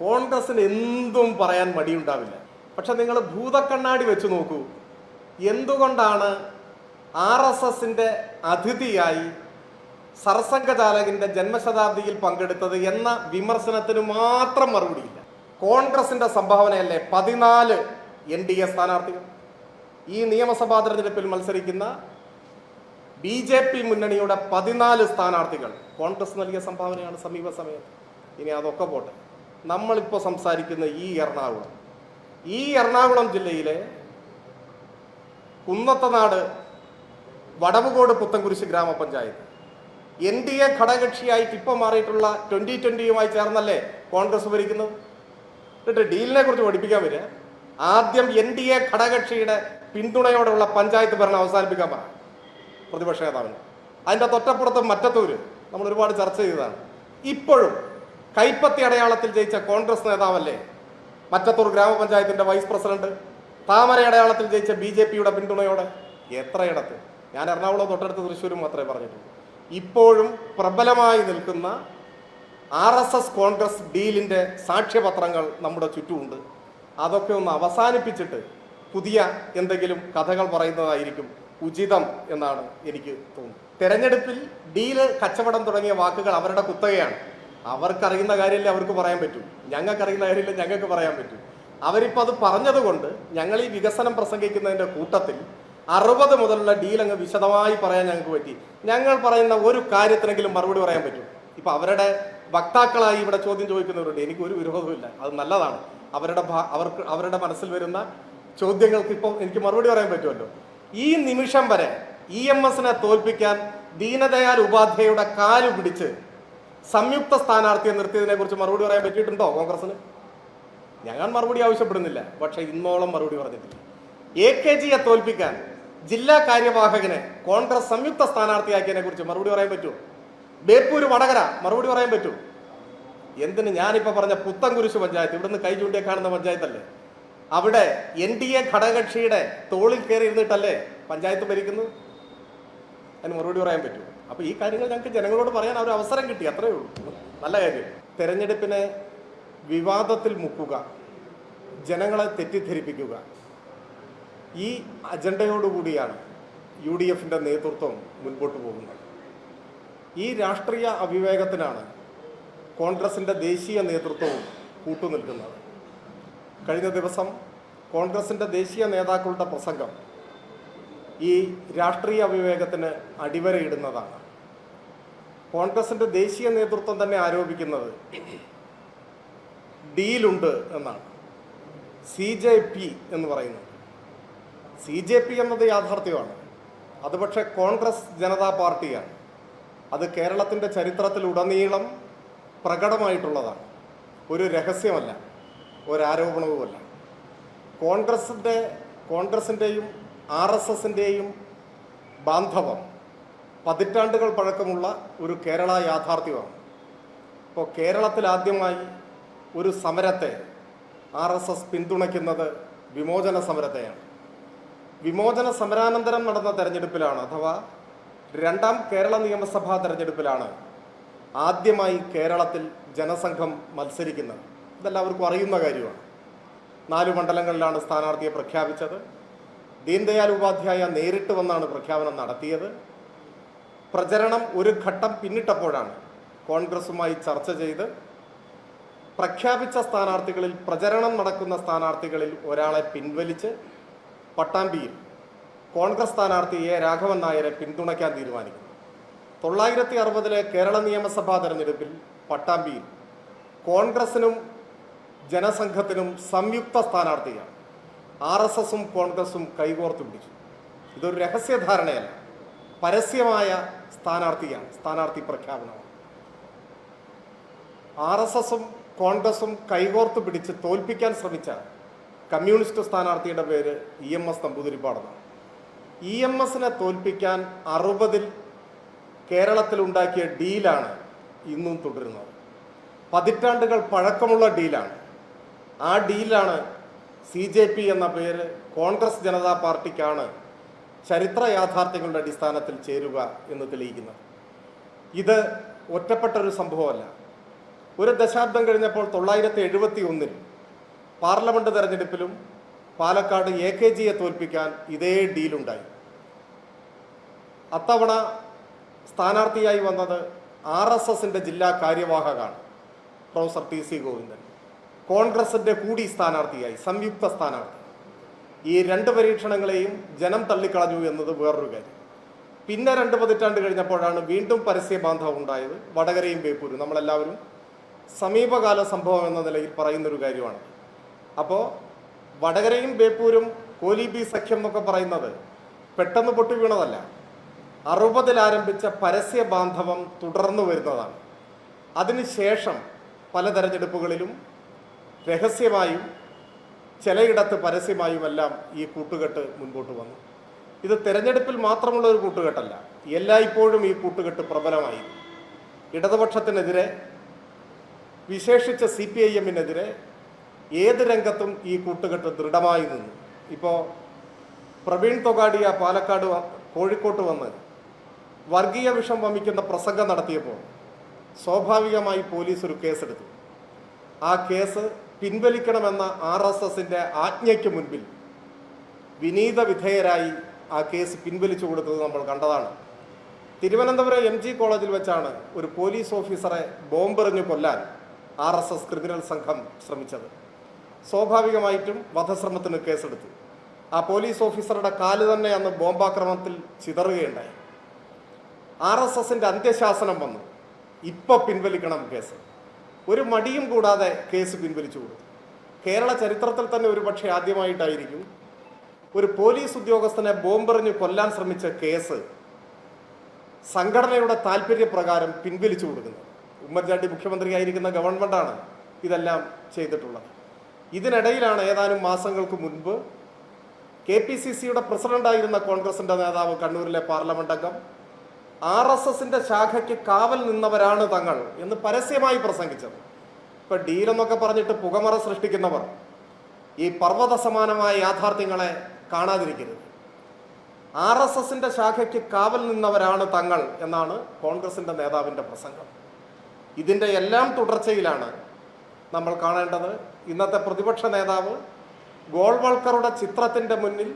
കോൺഗ്രസിന് എന്തും പറയാൻ മടിയുണ്ടാവില്ല. പക്ഷെ നിങ്ങൾ ഭൂതക്കണ്ണാടി വെച്ച് നോക്കൂ. എന്തുകൊണ്ടാണ് RSSന്റെ അതിഥിയായി സർസംഘചാലകിന്റെ ജന്മശതാബ്ദിയിൽ പങ്കെടുത്തത് എന്ന വിമർശനത്തിന് മാത്രം മറുപടിയില്ല. കോൺഗ്രസിന്റെ സംഭാവനയല്ലേ 14 NDA സ്ഥാനാർത്ഥികൾ. ഈ നിയമസഭാ തെരഞ്ഞെടുപ്പിൽ മത്സരിക്കുന്ന BJP മുന്നണിയുടെ 14 സ്ഥാനാർത്ഥികൾ കോൺഗ്രസ് നൽകിയ സംഭാവനയാണ് സമീപ സമയത്ത്. ഇനി അതൊക്കെ പോട്ടെ, നമ്മളിപ്പോൾ സംസാരിക്കുന്ന ഈ എറണാകുളം ജില്ലയിലെ കുന്നത്തനാട് വടവുകോട് പുത്തൻകുരിശ് ഗ്രാമപഞ്ചായത്ത് NDA ഘടകകക്ഷിയായിട്ട് ഇപ്പോൾ മാറിയിട്ടുള്ള 2020 ചേർന്നല്ലേ കോൺഗ്രസ് ഭരിക്കുന്നത്. എന്നിട്ട് ഡീലിനെ കുറിച്ച് പഠിപ്പിക്കാൻ വരിക. ആദ്യം NDA ഘടകകക്ഷിയുടെ പിന്തുണയോടെയുള്ള പഞ്ചായത്ത് ഭരണം അവസാനിപ്പിക്കാൻ പറ പ്രതിപക്ഷ നേതാവിന്. അതിൻ്റെ തൊട്ടപ്പുറത്ത് മറ്റത്തൂര് നമ്മൾ ഒരുപാട് ചർച്ച ചെയ്തതാണ്. ഇപ്പോഴും കൈപ്പത്തി അടയാളത്തിൽ ജയിച്ച കോൺഗ്രസ് നേതാവല്ലേ മറ്റത്തൂർ ഗ്രാമപഞ്ചായത്തിന്റെ വൈസ് പ്രസിഡന്റ്, താമര അടയാളത്തിൽ ജയിച്ച BJPയുടെ പിന്തുണയോടെ. എത്രയിടത്ത്, ഞാൻ എറണാകുളം തൊട്ടടുത്ത് തൃശ്ശൂരും മാത്രമേ പറഞ്ഞിട്ടുള്ളൂ. ഇപ്പോഴും പ്രബലമായി നിൽക്കുന്ന RSS കോൺഗ്രസ് ഡീലിന്റെ സാക്ഷ്യപത്രങ്ങൾ നമ്മുടെ ചുറ്റുമുണ്ട്. അതൊക്കെ ഒന്ന് അവസാനിപ്പിച്ചിട്ട് പുതിയ എന്തെങ്കിലും കഥകൾ പറയുന്നതായിരിക്കും ഉചിതം എന്നാണ് എനിക്ക് തോന്നുന്നത്. തെരഞ്ഞെടുപ്പിൽ ഡീല്, കച്ചവടം തുടങ്ങിയ വാക്കുകൾ അവരുടെ കുത്തകയാണ്. അവർക്കറിയുന്ന കാര്യമില്ല അവർക്ക് പറയാൻ പറ്റൂ, ഞങ്ങൾക്കറിയുന്ന കാര്യമില്ല ഞങ്ങൾക്ക് പറയാൻ പറ്റൂ. അവരിപ്പോൾ അത് പറഞ്ഞതുകൊണ്ട് ഞങ്ങൾ ഈ വികസനം പ്രസംഗിക്കുന്നതിൻ്റെ കൂട്ടത്തിൽ 60 മുതലുള്ള ഡീൽ അങ്ങ് വിശദമായി പറയാൻ ഞങ്ങൾക്ക് പറ്റി. ഞങ്ങൾ പറയുന്ന ഒരു കാര്യത്തിനെങ്കിലും മറുപടി പറയാൻ പറ്റും. ഇപ്പം അവരുടെ വക്താക്കളായി ഇവിടെ ചോദ്യം ചോദിക്കുന്നവരുണ്ട്. എനിക്ക് ഒരു വിരോധമില്ല, അത് നല്ലതാണ്. അവരുടെ മനസ്സിൽ വരുന്ന ചോദ്യങ്ങൾക്ക് ഇപ്പോൾ എനിക്ക് മറുപടി പറയാൻ പറ്റുമല്ലോ. ഈ നിമിഷം വരെ EMSനെ തോൽപ്പിക്കാൻ ദീനദയാൽ ഉപാധ്യായയുടെ കാല് പിടിച്ച് സംയുക്ത സ്ഥാനാർത്ഥിയെ നിർത്തിയതിനെ കുറിച്ച് മറുപടി പറയാൻ പറ്റിയിട്ടുണ്ടോ കോൺഗ്രസിന്? ഞങ്ങൾ മറുപടി ആവശ്യപ്പെടുന്നില്ല, പക്ഷെ ഇന്നോളം മറുപടി പറഞ്ഞിട്ടില്ല. AKGയെ തോൽപ്പിക്കാൻ ജില്ലാ കാര്യവാഹകനെ കോൺഗ്രസ് സംയുക്ത സ്ഥാനാർത്ഥിയാക്കിയതിനെ കുറിച്ച് മറുപടി പറയാൻ പറ്റുമോ? ബേപ്പൂര് വടകര മറുപടി പറയാൻ പറ്റുമോ? എന്തിന് ഞാനിപ്പോൾ പറഞ്ഞ പുത്തൻകുരിശ് പഞ്ചായത്ത്, ഇവിടുന്ന് കൈ ചൂണ്ടിയെ കാണുന്ന പഞ്ചായത്തല്ലേ, അവിടെ NDA ഘടകകക്ഷിയുടെ തോളിൽ കയറി ഇരുന്നിട്ടല്ലേ പഞ്ചായത്ത് ഭരിക്കുന്നത്? അതിന് മറുപടി പറയാൻ പറ്റുമോ? അപ്പോൾ ഈ കാര്യങ്ങൾ ഞങ്ങൾക്ക് ജനങ്ങളോട് പറയാൻ ഒരു അവസരം കിട്ടി, അത്രയേ ഉള്ളൂ. നല്ല കാര്യം. തെരഞ്ഞെടുപ്പിനെ വിവാദത്തിൽ മുക്കുക, ജനങ്ങളെ തെറ്റിദ്ധരിപ്പിക്കുക, ഈ അജണ്ടയോടുകൂടിയാണ് UDFന്റെ നേതൃത്വം മുൻപോട്ട് പോകുന്നത്. ഈ രാഷ്ട്രീയ അവിവേകത്തിനാണ് കോൺഗ്രസിൻ്റെ ദേശീയ നേതൃത്വവും കൂട്ടുനിൽക്കുന്നത്. കഴിഞ്ഞ ദിവസം കോൺഗ്രസിൻ്റെ ദേശീയ നേതാക്കളുടെ പ്രസംഗം ഈ രാഷ്ട്രീയ അവിവേകത്തിന് അടിവരയിടുന്നതാണ്. കോൺഗ്രസിൻ്റെ ദേശീയ നേതൃത്വം തന്നെ ആരോപിക്കുന്നത് ഡീലുണ്ട് എന്നാണ്. CJP എന്ന് പറയുന്നത്. CJP എന്നത് യാഥാർത്ഥ്യമാണ്. അത് പക്ഷേ കോൺഗ്രസ് ജനതാ പാർട്ടിയാണ്. അത് കേരളത്തിൻ്റെ ചരിത്രത്തിലുടനീളം പ്രകടമായിട്ടുള്ളതാണ്. ഒരു രഹസ്യമല്ല, ഒരാരോപണവുമല്ല. കോൺഗ്രസിൻ്റെയും RSSന്റെയും ബാന്ധവം പതിറ്റാണ്ടുകൾ പഴക്കമുള്ള ഒരു കേരള യാഥാർത്ഥ്യമാണ്. ഇപ്പോൾ കേരളത്തിൽ ആദ്യമായി ഒരു സമരത്തെ RSS പിന്തുണയ്ക്കുന്നത് വിമോചന സമരത്തെയാണ്. വിമോചന സമരാനന്തരം നടന്ന തെരഞ്ഞെടുപ്പിലാണ്, അഥവാ 2ാം കേരള നിയമസഭാ തെരഞ്ഞെടുപ്പിലാണ് ആദ്യമായി കേരളത്തിൽ ജനസംഘം മത്സരിക്കുന്നത്. ഇതെല്ലാവർക്കും അറിയുന്ന കാര്യമാണ്. 4 മണ്ഡലങ്ങളിലാണ് സ്ഥാനാർത്ഥിയെ പ്രഖ്യാപിച്ചത്. ദീൻദയാൽ ഉപാധ്യായ നേരിട്ട് വന്നാണ് പ്രഖ്യാപനം നടത്തിയത്. പ്രചരണം ഒരു ഘട്ടം പിന്നിട്ടപ്പോഴാണ് കോൺഗ്രസുമായി ചർച്ച ചെയ്ത് പ്രഖ്യാപിച്ച സ്ഥാനാർത്ഥികളിൽ, പ്രചരണം നടക്കുന്ന സ്ഥാനാർത്ഥികളിൽ ഒരാളെ പിൻവലിച്ച് പട്ടാമ്പിയിൽ കോൺഗ്രസ് സ്ഥാനാർത്ഥി രാഘവൻ നായരെ പിന്തുണയ്ക്കാൻ തീരുമാനിക്കുന്നു. 1960 കേരള നിയമസഭാ തെരഞ്ഞെടുപ്പിൽ പട്ടാമ്പിയിൽ കോൺഗ്രസിനും ജനസംഘത്തിനും സംയുക്ത സ്ഥാനാർത്ഥിയാണ്. RSSും കോൺഗ്രസും കൈകോർത്ത് പിടിച്ചു. ഇതൊരു രഹസ്യധാരണയല്ല, പരസ്യമായ സ്ഥാനാർത്ഥി പ്രഖ്യാപനമാണ്. RSSും കോൺഗ്രസും കൈകോർത്ത് പിടിച്ച് തോൽപ്പിക്കാൻ ശ്രമിച്ച കമ്മ്യൂണിസ്റ്റ് സ്ഥാനാർത്ഥിയുടെ പേര് EMS നമ്പൂതിരിപ്പാടെന്നാണ്. EMSനെ തോൽപ്പിക്കാൻ 60-ൽ കേരളത്തിലുണ്ടാക്കിയ ഡീലാണ് ഇന്നും തുടരുന്നത്. പതിറ്റാണ്ടുകൾ പഴക്കമുള്ള ഡീലാണ്. ആ ഡീലാണ് CJP എന്ന പേര് കോൺഗ്രസ് ജനതാ പാർട്ടിക്കാണ് ചരിത്ര യാഥാർത്ഥ്യങ്ങളുടെ അടിസ്ഥാനത്തിൽ ചേരുക എന്ന് തെളിയിക്കുന്നത്. ഇത് ഒറ്റപ്പെട്ടൊരു സംഭവമല്ല. ഒരു ദശാബ്ദം കഴിഞ്ഞപ്പോൾ 971 പാർലമെന്റ് തെരഞ്ഞെടുപ്പിലും പാലക്കാട് AKGയെ തോൽപ്പിക്കാൻ ഇതേ ഡീലുണ്ടായി. അത്തവണ സ്ഥാനാർത്ഥിയായി വന്നത് RSSന്റെ ജില്ലാ കാര്യവാഹകാണ് പ്രൊഫസർ TC ഗോവിന്ദൻ. കോൺഗ്രസിന്റെ കൂടി സ്ഥാനാർത്ഥിയായി, സംയുക്ത സ്ഥാനാർത്ഥി. ഈ രണ്ട് പരീക്ഷണങ്ങളെയും ജനം തള്ളിക്കളഞ്ഞു എന്നത് വേറൊരു കാര്യം. പിന്നെ 2 പതിറ്റാണ്ട് കഴിഞ്ഞപ്പോഴാണ് വീണ്ടും പരസ്യബാന്ധവം ഉണ്ടായത്. വടകരയും ബേപ്പൂരും നമ്മളെല്ലാവരും സമീപകാല സംഭവം എന്ന നിലയിൽ പറയുന്നൊരു കാര്യമാണ്. അപ്പോൾ വടകരയും ബേപ്പൂരും കോലീബി സഖ്യം എന്നൊക്കെ പറയുന്നത് പെട്ടെന്ന് പൊട്ടി വീണതല്ല. 60-ൽ ആരംഭിച്ച പരസ്യബാന്ധവം തുടർന്നു വരുന്നതാണ്. അതിനുശേഷം പല തെരഞ്ഞെടുപ്പുകളിലും രഹസ്യമായും ചിലയിടത്ത് പരസ്യമായുമെല്ലാം ഈ കൂട്ടുകെട്ട് മുൻപോട്ട് വന്നു. ഇത് തെരഞ്ഞെടുപ്പിൽ മാത്രമുള്ള ഒരു കൂട്ടുകെട്ടല്ല, എല്ലായ്പ്പോഴും ഈ കൂട്ടുകെട്ട് പ്രബലമായി. ഇടതുപക്ഷത്തിനെതിരെ, വിശേഷിച്ച് CPIMനെതിരെ ഏത് രംഗത്തും ഈ കൂട്ടുകെട്ട് ദൃഢമായി നിന്നു. ഇപ്പോൾ പ്രവീൺ തൊഗാഡിയ പാലക്കാട് കോഴിക്കോട്ട് വന്ന് വർഗീയ വിഷം വമിക്കുന്ന പ്രസംഗം നടത്തിയപ്പോൾ സ്വാഭാവികമായി പോലീസ് ഒരു കേസെടുത്തു. ആ കേസ് പിൻവലിക്കണമെന്ന RSSന്റെ ആജ്ഞയ്ക്ക് മുൻപിൽ വിനീത വിധേയരായി ആ കേസ് പിൻവലിച്ചു കൊടുത്തത് നമ്മൾ കണ്ടതാണ്. തിരുവനന്തപുരം MG കോളേജിൽ വെച്ചാണ് ഒരു പോലീസ് ഓഫീസറെ ബോംബെറിഞ്ഞു കൊല്ലാൻ RSS ക്രിമിനൽ സംഘം ശ്രമിച്ചത്. സ്വാഭാവികമായിട്ടും വധശ്രമത്തിന് കേസെടുത്തു. ആ പോലീസ് ഓഫീസറുടെ കാല് തന്നെ അന്ന് ബോംബാക്രമണത്തിൽ ചിതറുകയുണ്ടായി. RSSന്റെ അന്ത്യശാസനം വന്നു, ഇപ്പോൾ പിൻവലിക്കണം കേസ്. ഒരു മടിയും കൂടാതെ കേസ് പിൻവലിച്ചു കൊടുത്തു. കേരള ചരിത്രത്തിൽ തന്നെ ഒരുപക്ഷെ ആദ്യമായിട്ടായിരിക്കും ഒരു പോലീസ് ഉദ്യോഗസ്ഥനെ ബോംബെറിഞ്ഞ് കൊല്ലാൻ ശ്രമിച്ച കേസ് സംഘടനയുടെ താല്പര്യപ്രകാരം പിൻവലിച്ചു കൊടുക്കുന്നത്. ഉമ്മൻചാണ്ടി മുഖ്യമന്ത്രിയായിരിക്കുന്ന ഗവൺമെൻറ്റാണ് ഇതെല്ലാം ചെയ്തിട്ടുള്ളത്. ഇതിനിടയിലാണ് ഏതാനും മാസങ്ങൾക്ക് മുൻപ് KPCCയുടെ പ്രസിഡന്റായിരുന്ന കോൺഗ്രസിൻ്റെ നേതാവ്, കണ്ണൂരിലെ പാർലമെന്റ് അംഗം, RSSന്റെ ശാഖയ്ക്ക് കാവൽ നിന്നവരാണ് തങ്ങൾ എന്ന് പരസ്യമായി പ്രസംഗിച്ചത്. ഇപ്പം ഡീലെന്നൊക്കെ പറഞ്ഞിട്ട് പുകമറ സൃഷ്ടിക്കുന്നവർ ഈ പർവ്വത സമാനമായ യാഥാർത്ഥ്യങ്ങളെ കാണാതിരിക്കരുത്. RSSന്റെ ശാഖയ്ക്ക് കാവൽ നിന്നവരാണ് തങ്ങൾ എന്നാണ് കോൺഗ്രസിൻ്റെ നേതാവിൻ്റെ പ്രസംഗം. ഇതിൻ്റെ എല്ലാം തുടർച്ചയിലാണ് നമ്മൾ കാണേണ്ടത് ഇന്നത്തെ പ്രതിപക്ഷ നേതാവ് ഗോൾവൾക്കറുടെ ചിത്രത്തിൻ്റെ മുന്നിൽ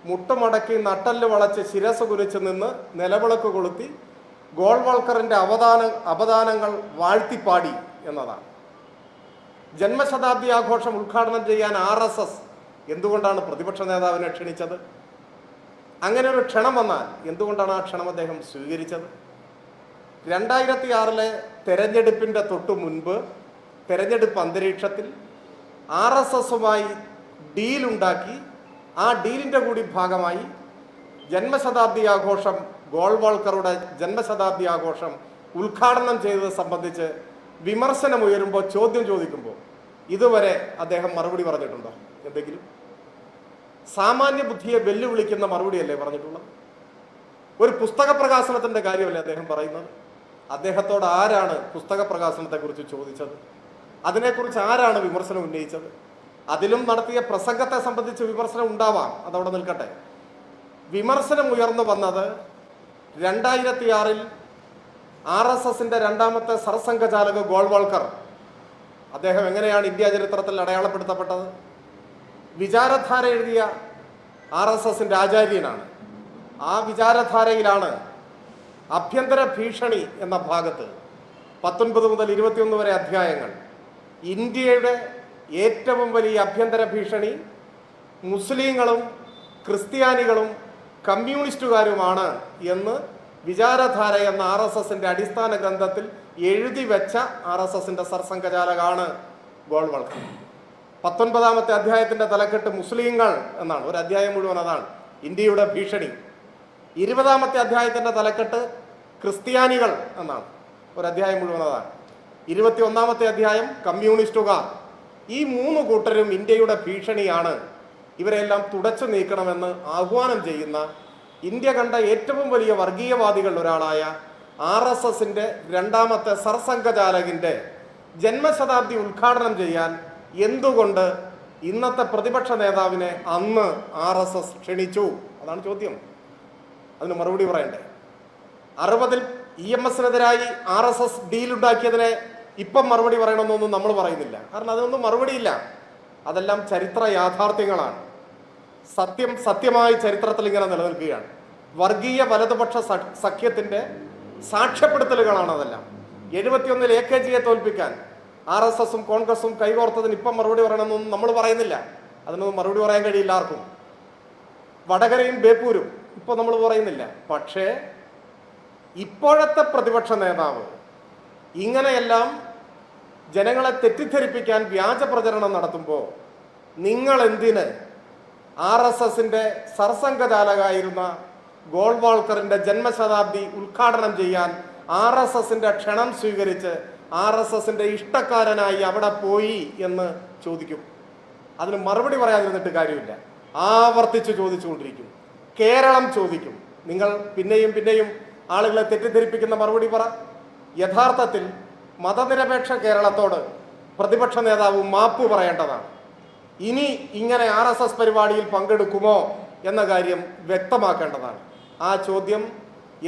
മുട്ടുമടക്കി നട്ടല് വളച്ച് ശിരസ് കുരിച്ച് നിന്ന് നിലവിളക്ക് കൊളുത്തി ഗോൾവൾക്കറിൻ്റെ അവദാനങ്ങൾ വാഴ്ത്തിപ്പാടി എന്നതാണ്. ജന്മശതാബ്ദി ആഘോഷം ഉദ്ഘാടനം ചെയ്യാൻ RSS എന്തുകൊണ്ടാണ് പ്രതിപക്ഷ നേതാവിനെ ക്ഷണിച്ചത്? അങ്ങനെ ഒരു ക്ഷണം വന്നാൽ എന്തുകൊണ്ടാണ് ആ ക്ഷണം അദ്ദേഹം സ്വീകരിച്ചത്? 2006 തെരഞ്ഞെടുപ്പിൻ്റെ തൊട്ടു മുൻപ് തെരഞ്ഞെടുപ്പ് അന്തരീക്ഷത്തിൽ RSSുമായി ഡീലുണ്ടാക്കി, ആ ഡീലിൻ്റെ കൂടി ഭാഗമായി ജന്മശതാബ്ദി ആഘോഷം, ഗോൾവൾക്കറുടെ ജന്മശതാബ്ദി ആഘോഷം ഉദ്ഘാടനം ചെയ്തത് സംബന്ധിച്ച് വിമർശനമുയരുമ്പോൾ, ചോദ്യം ചോദിക്കുമ്പോൾ ഇതുവരെ അദ്ദേഹം മറുപടി പറഞ്ഞിട്ടുണ്ടോ? എന്തെങ്കിലും സാമാന്യ ബുദ്ധിയെ വെല്ലുവിളിക്കുന്ന മറുപടിയല്ലേ പറഞ്ഞിട്ടുള്ളത്? ഒരു പുസ്തക പ്രകാശനത്തിൻ്റെ കാര്യമല്ലേ അദ്ദേഹം പറയുന്നത്? അദ്ദേഹത്തോട് ആരാണ് പുസ്തക പ്രകാശനത്തെക്കുറിച്ച് ചോദിച്ചത്? അതിനെക്കുറിച്ച് ആരാണ് വിമർശനം ഉന്നയിച്ചത്? അതിലും നടത്തിയ പ്രസംഗത്തെ സംബന്ധിച്ച് വിമർശനം ഉണ്ടാവാം, അതവിടെ നിൽക്കട്ടെ. വിമർശനം ഉയർന്നു വന്നത് 2006 RSSന്റെ രണ്ടാമത്തെ സർസംഘചാലക ഗോൾവൾക്കർ, അദ്ദേഹം എങ്ങനെയാണ് ഇന്ത്യ ചരിത്രത്തിൽ അടയാളപ്പെടുത്തപ്പെട്ടത്? വിചാരധാര എഴുതിയ RSSന്റെ ആചാര്യനാണ്. ആ വിചാരധാരയിലാണ് ആഭ്യന്തര ഭീഷണി എന്ന ഭാഗത്ത് 19 മുതൽ 21 വരെ അധ്യായങ്ങൾ ഇന്ത്യയുടെ ഏറ്റവും വലിയ ആഭ്യന്തര ഭീഷണി മുസ്ലിങ്ങളും ക്രിസ്ത്യാനികളും കമ്മ്യൂണിസ്റ്റുകാരുമാണ് എന്ന് വിചാരധാര എന്ന RSSന്റെ അടിസ്ഥാന ഗ്രന്ഥത്തിൽ എഴുതി വെച്ച RSSന്റെ സർസംഘചാലകാണ് ഗോൾവൾക്കർ. 19ാമത്തെ അധ്യായത്തിൻ്റെ തലക്കെട്ട് മുസ്ലിങ്ങൾ എന്നാണ്. ഒരു അധ്യായം മുഴുവൻ അതാണ്, ഇന്ത്യയുടെ ഭീഷണി. 20ാമത്തെ അധ്യായത്തിൻ്റെ തലക്കെട്ട് ക്രിസ്ത്യാനികൾ എന്നാണ്, ഒരു അധ്യായം മുഴുവൻ അതാണ്. 21ാമത്തെ അധ്യായം കമ്മ്യൂണിസ്റ്റുകാർ. ഈ 3 കൂട്ടരും ഇന്ത്യയുടെ ഭീഷണിയാണ്, ഇവരെല്ലാം തുടച്ചു നീക്കണമെന്ന് ആഹ്വാനം ചെയ്യുന്ന ഇന്ത്യ കണ്ട ഏറ്റവും വലിയ വർഗീയവാദികളിൽ ഒരാളായ RSSന്റെ രണ്ടാമത്തെ സർസംഘചാലകിൻ്റെ ജന്മശതാബ്ദി ഉദ്ഘാടനം ചെയ്യാൻ എന്തുകൊണ്ട് ഇന്നത്തെ പ്രതിപക്ഷ നേതാവിനെ അന്ന് RSS ക്ഷണിച്ചു? അതാണ് ചോദ്യം. അതിന് മറുപടി പറയണ്ടേ? 60-ൽ EMSനെതിരായി RSS ഡീലുണ്ടാക്കിയതിനെ ഇപ്പം മറുപടി പറയണമെന്നൊന്നും നമ്മൾ പറയുന്നില്ല. കാരണം അതൊന്നും മറുപടിയില്ല. അതെല്ലാം ചരിത്ര യാഥാർത്ഥ്യങ്ങളാണ്. സത്യമായി ചരിത്രത്തിൽ ഇങ്ങനെ നിലനിൽക്കുകയാണ്. വർഗീയ വലതുപക്ഷ സഖ്യത്തിന്റെ സാക്ഷ്യപ്പെടുത്തലുകളാണ് അതെല്ലാം. 71-ൽ AKGയെ തോൽപ്പിക്കാൻ RSSും കോൺഗ്രസും കൈകോർത്തതിന് ഇപ്പം മറുപടി പറയണമെന്നൊന്നും നമ്മൾ പറയുന്നില്ല. അതിനൊന്നും മറുപടി പറയാൻ കഴിയില്ല ആർക്കും. വടകരയും ബേപ്പൂരും ഇപ്പോൾ നമ്മൾ പറയുന്നില്ല. പക്ഷേ ഇപ്പോഴത്തെ പ്രതിപക്ഷ നേതാവ് ഇങ്ങനെയെല്ലാം ജനങ്ങളെ തെറ്റിദ്ധരിപ്പിക്കാൻ വ്യാജ പ്രചരണം നടത്തുമ്പോൾ നിങ്ങൾ എന്തിന് RSSന്റെ സർസംഘചാലകായിരുന്ന ഗോൾവാൾക്കറിന്റെ ജന്മശതാബ്ദി ഉദ്ഘാടനം ചെയ്യാൻ RSSന്റെ ക്ഷണം സ്വീകരിച്ച് RSSന്റെ ഇഷ്ടക്കാരനായി അവിടെ പോയി എന്ന് ചോദിക്കും? അതിന് മറുപടി പറയാതിരുന്നിട്ട് കാര്യമില്ല. ആവർത്തിച്ച് ചോദിച്ചുകൊണ്ടിരിക്കും. കേരളം ചോദിക്കും. നിങ്ങൾ പിന്നെയും പിന്നെയും ആളുകളെ തെറ്റിദ്ധരിപ്പിക്കുന്ന മറുപടി പറ. യഥാർത്ഥത്തിൽ മതനിരപേക്ഷ കേരളത്തോട് പ്രതിപക്ഷ നേതാവ് മാപ്പ് പറയേണ്ടതാണ്. ഇനി ഇങ്ങനെ RSS പരിപാടിയിൽ പങ്കെടുക്കുമോ എന്ന കാര്യം വ്യക്തമാക്കേണ്ടതാണ്. ആ ചോദ്യം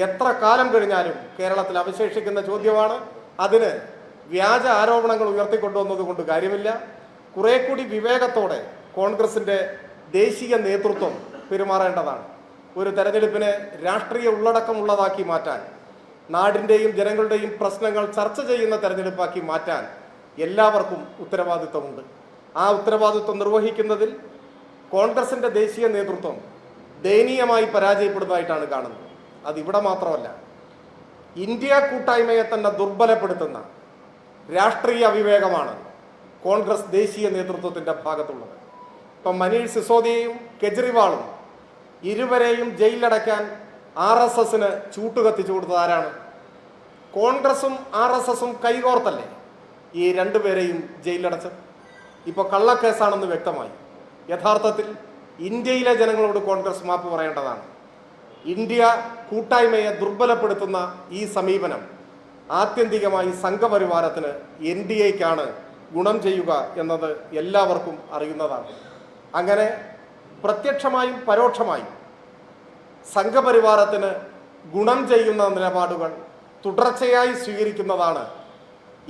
എത്ര കാലം കഴിഞ്ഞാലും കേരളത്തിൽ അവശേഷിക്കുന്ന ചോദ്യമാണ്. അതിന് വ്യാജ ആരോപണങ്ങൾ ഉയർത്തിക്കൊണ്ടുവന്നത് കൊണ്ട് കാര്യമില്ല. കുറെ കൂടി വിവേകത്തോടെ കോൺഗ്രസിന്റെ ദേശീയ നേതൃത്വം പെരുമാറേണ്ടതാണ്. ഒരു തെരഞ്ഞെടുപ്പിനെ രാഷ്ട്രീയ ഉള്ളടക്കമുള്ളതാക്കി മാറ്റാൻ, നാടിൻ്റെയും ജനങ്ങളുടെയും പ്രശ്നങ്ങൾ ചർച്ച ചെയ്യുന്ന തെരഞ്ഞെടുപ്പാക്കി മാറ്റാൻ എല്ലാവർക്കും ഉത്തരവാദിത്വമുണ്ട്. ആ ഉത്തരവാദിത്വം നിർവഹിക്കുന്നതിൽ കോൺഗ്രസിന്റെ ദേശീയ നേതൃത്വം ദയനീയമായി പരാജയപ്പെടുന്നതായിട്ടാണ് കാണുന്നത്. അതിവിടെ മാത്രമല്ല, ഇന്ത്യ കൂട്ടായ്മയെ തന്നെ ദുർബലപ്പെടുത്തുന്ന രാഷ്ട്രീയ അവിവേകമാണ് കോൺഗ്രസ് ദേശീയ നേതൃത്വത്തിന്റെ ഭാഗത്തുള്ളത്. ഇപ്പം മനീഷ് സിസോദിയയും കെജ്രിവാളും ഇരുവരെയും ജയിലിലടയ്ക്കാൻ RSSന് ചൂട്ടുകത്തിച്ചു കൊടുത്തത് ആരാണ്? കോൺഗ്രസും RSSും കൈകോർത്തല്ലേ ഈ രണ്ടുപേരെയും ജയിലിലടച്ചത്? ഇപ്പോൾ കള്ളക്കേസാണെന്ന് വ്യക്തമായി. യഥാർത്ഥത്തിൽ ഇന്ത്യയിലെ ജനങ്ങളോട് കോൺഗ്രസ് മാപ്പ് പറയേണ്ടതാണ്. ഇന്ത്യ കൂട്ടായ്മയെ ദുർബലപ്പെടുത്തുന്ന ഈ സമീപനം ആത്യന്തികമായി സംഘപരിവാരത്തിന് NDAയ്ക്കാണ് ഗുണം ചെയ്യുക എന്നത് എല്ലാവർക്കും അറിയുന്നതാണ്. അങ്ങനെ പ്രത്യക്ഷമായും പരോക്ഷമായും സംഘപരിവാരത്തിന് ഗുണം ചെയ്യുന്ന നിലപാടുകൾ തുടർച്ചയായി സ്വീകരിക്കുന്നതാണ്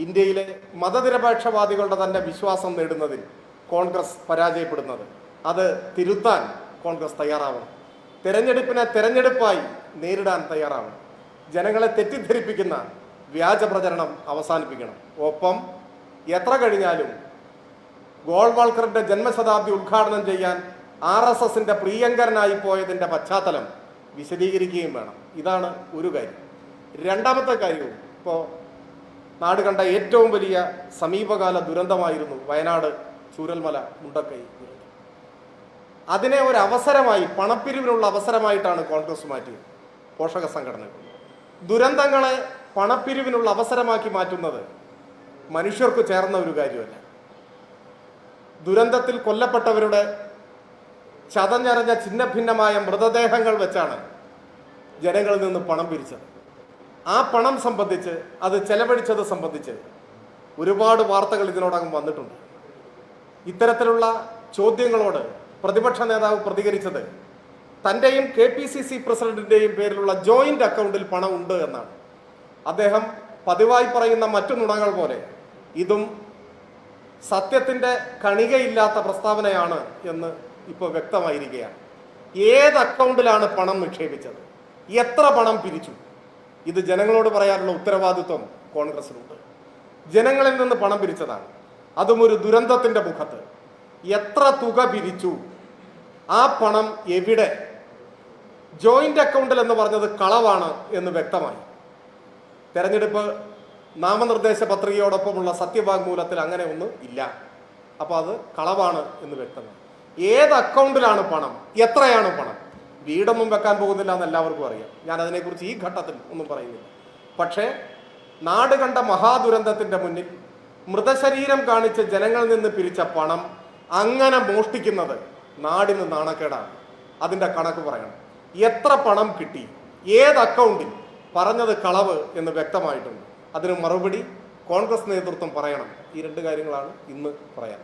ഇന്ത്യയിലെ മതനിരപേക്ഷവാദികളുടെ തന്നെ വിശ്വാസം നേടുന്നതിൽ കോൺഗ്രസ് പരാജയപ്പെടുന്നത്. അത് തിരുത്താൻ കോൺഗ്രസ് തയ്യാറാവണം. തെരഞ്ഞെടുപ്പിനെ തെരഞ്ഞെടുപ്പായി നേരിടാൻ തയ്യാറാവണം. ജനങ്ങളെ തെറ്റിദ്ധരിപ്പിക്കുന്ന വ്യാജ പ്രചരണം അവസാനിപ്പിക്കണം. ഒപ്പം എത്ര കഴിഞ്ഞാലും ഗോൾവാൾക്കറിന്റെ ജന്മശതാബ്ദി ഉദ്ഘാടനം ചെയ്യാൻ RSSന്റെ പ്രിയങ്കരനായി പോയതിൻ്റെ പശ്ചാത്തലം വിശദീകരിക്കുകയും വേണം. ഇതാണ് ഒരു കാര്യം. രണ്ടാമത്തെ കാര്യവും, ഇപ്പോൾ നാട് കണ്ട ഏറ്റവും വലിയ സമീപകാല ദുരന്തമായിരുന്നു വയനാട് ചൂരൽമല മുണ്ടക്കൈ ദുരന്തം. അതിനെ ഒരു അവസരമായി, പണപ്പിരിവിനുള്ള അവസരമായിട്ടാണ് കോൺഗ്രസ് മാറ്റിയത്. പോഷക സംഘടനകൾ ദുരന്തങ്ങളെ പണപ്പിരിവിനുള്ള അവസരമാക്കി മാറ്റുന്നത് മനുഷ്യർക്ക് ചേർന്ന ഒരു കാര്യമല്ല. ദുരന്തത്തിൽ കൊല്ലപ്പെട്ടവരുടെ ചതഞ്ഞറിഞ്ഞ ഛിന്നഭിന്നമായ മൃതദേഹങ്ങൾ വെച്ചാണ് ജനങ്ങളിൽ നിന്ന് പണം പിരിച്ചത്. ആ പണം സംബന്ധിച്ച്, അത് ചെലവഴിച്ചത് സംബന്ധിച്ച് ഒരുപാട് വാർത്തകൾ ഇതിനോടകം വന്നിട്ടുണ്ട്. ഇത്തരത്തിലുള്ള ചോദ്യങ്ങളോട് പ്രതിപക്ഷ നേതാവ് പ്രതികരിച്ചത് തൻ്റെയും KPCC പ്രസിഡന്റിൻ്റെയും പേരിലുള്ള ജോയിന്റ് അക്കൗണ്ടിൽ പണം ഉണ്ട് എന്നാണ്. അദ്ദേഹം പതിവായി പറയുന്ന മറ്റു നുണകൾ പോലെ ഇതും സത്യത്തിൻ്റെ കണികയില്ലാത്ത പ്രസ്താവനയാണ് എന്ന് ഇപ്പോൾ വ്യക്തമായിരിക്കുകയാണ്. ഏത് അക്കൗണ്ടിലാണ് പണം നിക്ഷേപിച്ചത്? എത്ര പണം പിരിച്ചു? ഇത് ജനങ്ങളോട് പറയാനുള്ള ഉത്തരവാദിത്വം കോൺഗ്രസിനുണ്ട്. ജനങ്ങളിൽ നിന്ന് പണം പിരിച്ചതാണ്, അതും ഒരു ദുരന്തത്തിൻ്റെ മുഖത്ത്. എത്ര തുക പിരിച്ചു? ആ പണം എവിടെ? ജോയിന്റ് അക്കൗണ്ടിൽ എന്ന് പറഞ്ഞത് കളവാണ് എന്ന് വ്യക്തമായി. തെരഞ്ഞെടുപ്പ് നാമനിർദ്ദേശ പത്രികയോടൊപ്പമുള്ള സത്യവാങ്മൂലത്തിൽ അങ്ങനെ ഒന്നും ഇല്ല. അപ്പോൾ അത് കളവാണ് എന്ന് വ്യക്തമായി. ഏത് അക്കൗണ്ടിലാണ് പണം? എത്രയാണ് പണം? വീടൊന്നും വെക്കാൻ പോകുന്നില്ല എന്ന് എല്ലാവർക്കും അറിയാം. ഞാൻ അതിനെക്കുറിച്ച് ഈ ഘട്ടത്തിൽ ഒന്നും പറയുന്നില്ല. പക്ഷേ നാട് കണ്ട മഹാദുരന്തത്തിൻ്റെ മുന്നിൽ മൃതശരീരം കാണിച്ച് ജനങ്ങളിൽ നിന്ന് പിരിച്ച പണം അങ്ങനെ മോഷ്ടിക്കുന്നത് നാടിന് നാണക്കേടാണ്. അതിൻ്റെ കണക്ക് പറയണം. എത്ര പണം കിട്ടി? ഏത് അക്കൗണ്ടിൽ? പറഞ്ഞത് കളവ് എന്ന് വ്യക്തമായിട്ടുണ്ട്. അതിന് മറുപടി കോൺഗ്രസ് നേതൃത്വം പറയണം. ഈ രണ്ട് കാര്യങ്ങളാണ് ഇന്ന് പറയാൻ.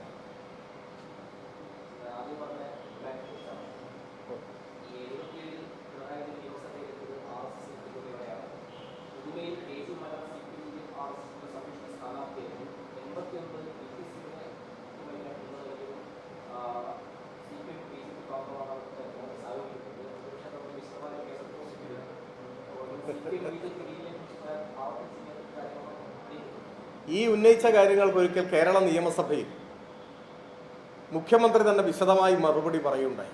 ഈ ഉന്നയിച്ച കാര്യങ്ങൾക്ക് ഒരിക്കൽ കേരള നിയമസഭയിൽ മുഖ്യമന്ത്രി തന്നെ വിശദമായി മറുപടി പറയുണ്ടായി.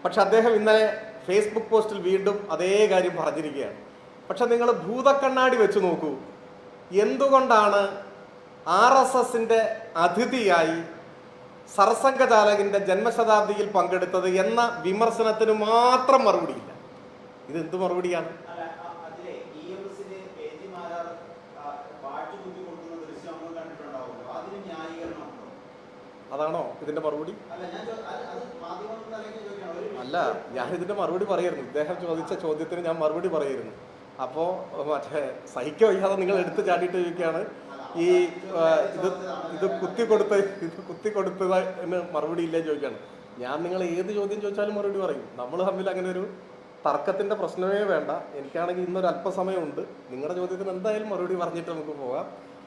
പക്ഷെ അദ്ദേഹം ഇന്നലെ ഫേസ്ബുക്ക് പോസ്റ്റിൽ വീണ്ടും അതേ കാര്യം പറഞ്ഞിരിക്കുകയാണ്. പക്ഷെ നിങ്ങൾ ഭൂതക്കണ്ണാടി വെച്ച് നോക്കൂ, എന്തുകൊണ്ടാണ് RSSന്റെ അതിഥിയായി സർസംഘചാലകന്റെ ജന്മശതാബ്ദിയിൽ പങ്കെടുത്തത് എന്ന വിമർശനത്തിന് മാത്രം മറുപടിയില്ല. ഇതെന്ത് മറുപടിയാണ്? അതാണോ ഇതിന്റെ മറുപടി? അല്ല, ഞാനിതിന്റെ മറുപടി പറയായിരുന്നു. ഇദ്ദേഹം ചോദിച്ച ചോദ്യത്തിന് ഞാൻ മറുപടി പറയായിരുന്നു. അപ്പോൾ മറ്റേ സഹിക്ക വയ്യാതെ നിങ്ങൾ എടുത്ത് ചാടിയിട്ട് ചോദിക്കുകയാണ് ഈ ഇത് കുത്തിക്കൊടുത്തതിന് മറുപടി ഇല്ലേ ചോദിക്കുകയാണ്. ഞാൻ നിങ്ങൾ ഏത് ചോദ്യം ചോദിച്ചാലും മറുപടി പറയും. നമ്മൾ തമ്മിൽ അങ്ങനെ ഒരു തർക്കത്തിന്റെ പ്രശ്നമേ വേണ്ട. എനിക്കാണെങ്കിൽ ഇന്നൊരു അല്പസമയമുണ്ട്. നിങ്ങളുടെ ചോദ്യത്തിന് എന്തായാലും മറുപടി പറഞ്ഞിട്ട് നമുക്ക് പോകാം.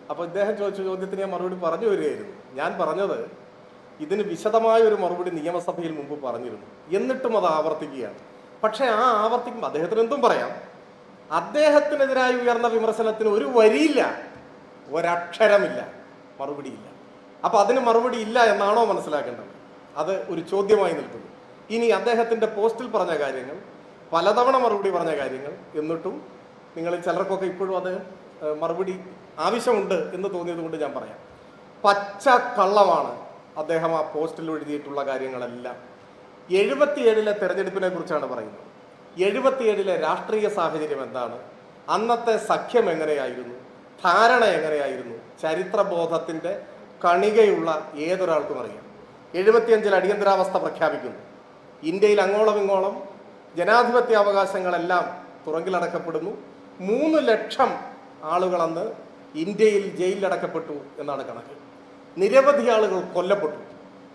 അപ്പോൾ ഇദ്ദേഹം ചോദിച്ച ചോദ്യത്തിന് ഞാൻ മറുപടി പറഞ്ഞു വരികയായിരുന്നു. ഞാൻ പറഞ്ഞത് ഇതിന് വിശദമായ ഒരു മറുപടി നിയമസഭയിൽ മുമ്പ് പറഞ്ഞിരുന്നു. എന്നിട്ടും അത് ആവർത്തിക്കുകയാണ്. പക്ഷെ ആ ആവർത്തിക്കുമ്പോൾ അദ്ദേഹത്തിന് എന്തും പറയാം. അദ്ദേഹത്തിനെതിരായി ഉയർന്ന വിമർശനത്തിന് ഒരു വരിയില്ല, ഒരക്ഷരമില്ല, മറുപടിയില്ല. അപ്പൊ അതിന് മറുപടി ഇല്ല എന്നാണോ മനസ്സിലാക്കേണ്ടത്? അത് ഒരു ചോദ്യമായി നിൽക്കുന്നു. ഇനി അദ്ദേഹത്തിന്റെ പോസ്റ്റിൽ പറഞ്ഞ കാര്യങ്ങൾ, പലതവണ മറുപടി പറഞ്ഞ കാര്യങ്ങൾ, എന്നിട്ടും നിങ്ങളിൽ ചിലർക്കൊക്കെ ഇപ്പോഴും അത് മറുപടി ആവശ്യമുണ്ട് എന്ന് തോന്നിയത് കൊണ്ട് ഞാൻ പറയാം. പച്ച കള്ളമാണ് അദ്ദേഹം ആ പോസ്റ്റിൽ എഴുതിയിട്ടുള്ള കാര്യങ്ങളെല്ലാം. 77-ലെ തെരഞ്ഞെടുപ്പിനെ കുറിച്ചാണ് പറയുന്നത്. 77-ലെ രാഷ്ട്രീയ സാഹചര്യം എന്താണ്, അന്നത്തെ സഖ്യം എങ്ങനെയായിരുന്നു, ധാരണ എങ്ങനെയായിരുന്നു, ചരിത്രബോധത്തിന്റെ കണികയുള്ള ഏതൊരാൾക്കും അറിയാം. 75-ൽ അടിയന്തരാവസ്ഥ പ്രഖ്യാപിക്കുന്നു. ഇന്ത്യയിൽ അങ്ങോളം ഇങ്ങോളം ജനാധിപത്യ അവകാശങ്ങളെല്ലാം തുറങ്കിലടക്കപ്പെടുന്നു. 3 ലക്ഷം ആളുകൾ അന്ന് ഇന്ത്യയിൽ ജയിലിലടക്കപ്പെട്ടു എന്നാണ് കണക്ക്. നിരവധി ആളുകൾ കൊല്ലപ്പെട്ടു.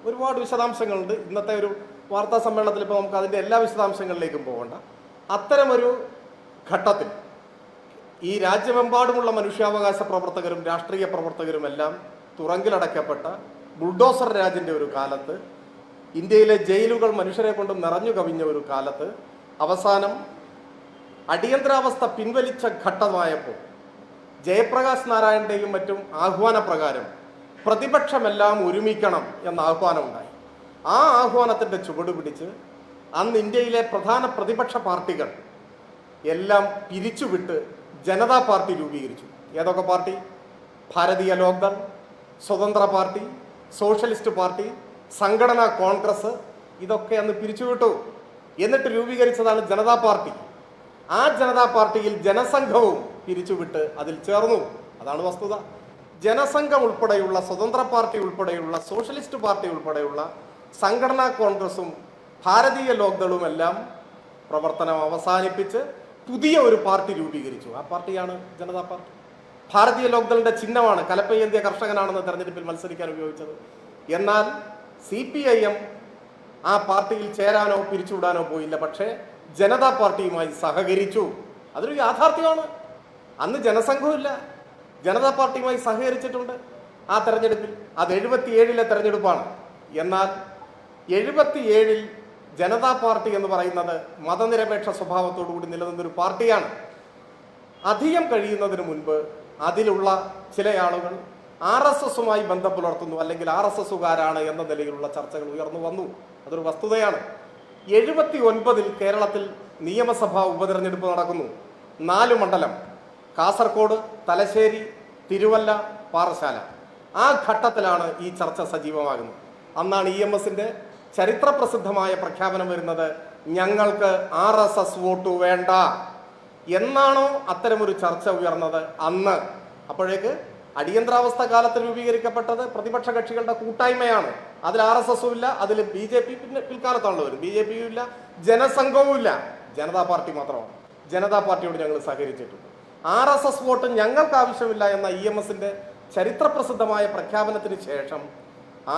ഒരുപാട് വിശദാംശങ്ങളുണ്ട്. ഇന്നത്തെ ഒരു വാർത്താ സമ്മേളനത്തിൽ ഇപ്പോൾ നമുക്ക് അതിൻ്റെ എല്ലാ വിശദാംശങ്ങളിലേക്കും പോകണ്ട. അത്തരമൊരു ഘട്ടത്തിൽ ഈ രാജ്യമെമ്പാടുമുള്ള മനുഷ്യാവകാശ പ്രവർത്തകരും രാഷ്ട്രീയ പ്രവർത്തകരും എല്ലാം തുറങ്കിലടക്കപ്പെട്ട ബുൾഡോസർ രാജിൻ്റെ ഒരു കാലത്ത്, ഇന്ത്യയിലെ ജയിലുകൾ മനുഷ്യരെ കൊണ്ട് നിറഞ്ഞു കവിഞ്ഞ ഒരു കാലത്ത്, അവസാനം അടിയന്തരാവസ്ഥ പിൻവലിച്ച ഘട്ടമായപ്പോൾ ജയപ്രകാശ് നാരായണന്റെയും മറ്റും ആഹ്വാനപ്രകാരം പ്രതിപക്ഷമെല്ലാം ഒരുമിക്കണം എന്ന ആഹ്വാനം ഉണ്ടായി. ആ ആഹ്വാനത്തിന്റെ ചുവട് പിടിച്ച് അന്ന് ഇന്ത്യയിലെ പ്രധാന പ്രതിപക്ഷ പാർട്ടികൾ എല്ലാം പിരിച്ചുവിട്ട് ജനതാ പാർട്ടി രൂപീകരിച്ചു. ഏതൊക്കെ പാർട്ടി? ഭാരതീയ ലോക്ദൾ, സ്വതന്ത്ര പാർട്ടി, സോഷ്യലിസ്റ്റ് പാർട്ടി, സംഘടനാ കോൺഗ്രസ്, ഇതൊക്കെ അന്ന് പിരിച്ചുവിട്ടു. എന്നിട്ട് രൂപീകരിച്ചതാണ് ജനതാ പാർട്ടി. ആ ജനതാ പാർട്ടിയിൽ ജനസംഘവും പിരിച്ചുവിട്ട് അതിൽ ചേർന്നു. അതാണ് വസ്തുത. ജനസംഘം ഉൾപ്പെടെയുള്ള, സ്വതന്ത്ര പാർട്ടി ഉൾപ്പെടെയുള്ള, സോഷ്യലിസ്റ്റ് പാർട്ടി ഉൾപ്പെടെയുള്ള സംഘടനാ കോൺഗ്രസും ഭാരതീയ ലോക്ദളും എല്ലാം പ്രവർത്തനം അവസാനിപ്പിച്ച് പുതിയ ഒരു പാർട്ടി രൂപീകരിച്ചു. ആ പാർട്ടിയാണ് ജനതാ പാർട്ടി. ഭാരതീയ ലോക്ദളിന്റെ ചിഹ്നമാണ് കലപ്പയന്തിയ കർഷകനാണെന്ന് തെരഞ്ഞെടുപ്പിൽ മത്സരിക്കാൻ ഉപയോഗിച്ചത്. എന്നാൽ CPIM ആ പാർട്ടിയിൽ ചേരാനോ പിരിച്ചുവിടാനോ പോയില്ല. പക്ഷേ ജനതാ പാർട്ടിയുമായി സഹകരിച്ചു. അതൊരു യാഥാർത്ഥ്യമാണ്. അന്ന് ജനസംഘമില്ല, ജനതാ പാർട്ടിയുമായി സഹകരിച്ചിട്ടുണ്ട് ആ തെരഞ്ഞെടുപ്പിൽ. അത് 77-ലെ തെരഞ്ഞെടുപ്പാണ്. എന്നാൽ 77-ൽ ജനതാ പാർട്ടി എന്ന് പറയുന്നത് മതനിരപേക്ഷ സ്വഭാവത്തോടു കൂടി നിലനിന്നൊരു പാർട്ടിയാണ്. അധികം കഴിയുന്നതിന് മുൻപ് അതിലുള്ള ചില ആളുകൾ RSSുമായി ബന്ധം പുലർത്തുന്നു, അല്ലെങ്കിൽ RSSുകാരാണ് എന്ന നിലയിലുള്ള ചർച്ചകൾ ഉയർന്നു വന്നു. അതൊരു വസ്തുതയാണ്. 79-ൽ കേരളത്തിൽ നിയമസഭാ ഉപതെരഞ്ഞെടുപ്പ് നടക്കുന്നു. 4 മണ്ഡലം: കാസർഗോഡ്, തലശ്ശേരി, തിരുവല്ല, പാറശാല. ആ ഘട്ടത്തിലാണ് ഈ ചർച്ച സജീവമാകുന്നത്. അന്നാണ് EMSന്റെ ചരിത്രപ്രസിദ്ധമായ പ്രഖ്യാപനം വരുന്നത്, ഞങ്ങൾക്ക് RSS വോട്ട് വേണ്ട എന്നാണോ അത്തരമൊരു ചർച്ച ഉയർന്നത് അന്ന്. അപ്പോഴേക്ക് അടിയന്തരാവസ്ഥ കാലത്ത് രൂപീകരിക്കപ്പെട്ടത് പ്രതിപക്ഷ കക്ഷികളുടെ കൂട്ടായ്മയാണ്. അതിൽ RSSും ഇല്ല, അതിൽ BJP പിൽക്കാലത്താണല്ലോ വരും. BJPയും ഇല്ല, ജനസംഘവും ഇല്ല, ജനതാ പാർട്ടി മാത്രമാണ്. ജനതാ പാർട്ടിയോട് ഞങ്ങൾ സഹകരിച്ചിട്ടുണ്ട്. RSS വോട്ട് ഞങ്ങൾക്ക് ആവശ്യമില്ല എന്ന EMSന്റെ ചരിത്രപ്രസിദ്ധമായ പ്രഖ്യാപനത്തിന് ശേഷം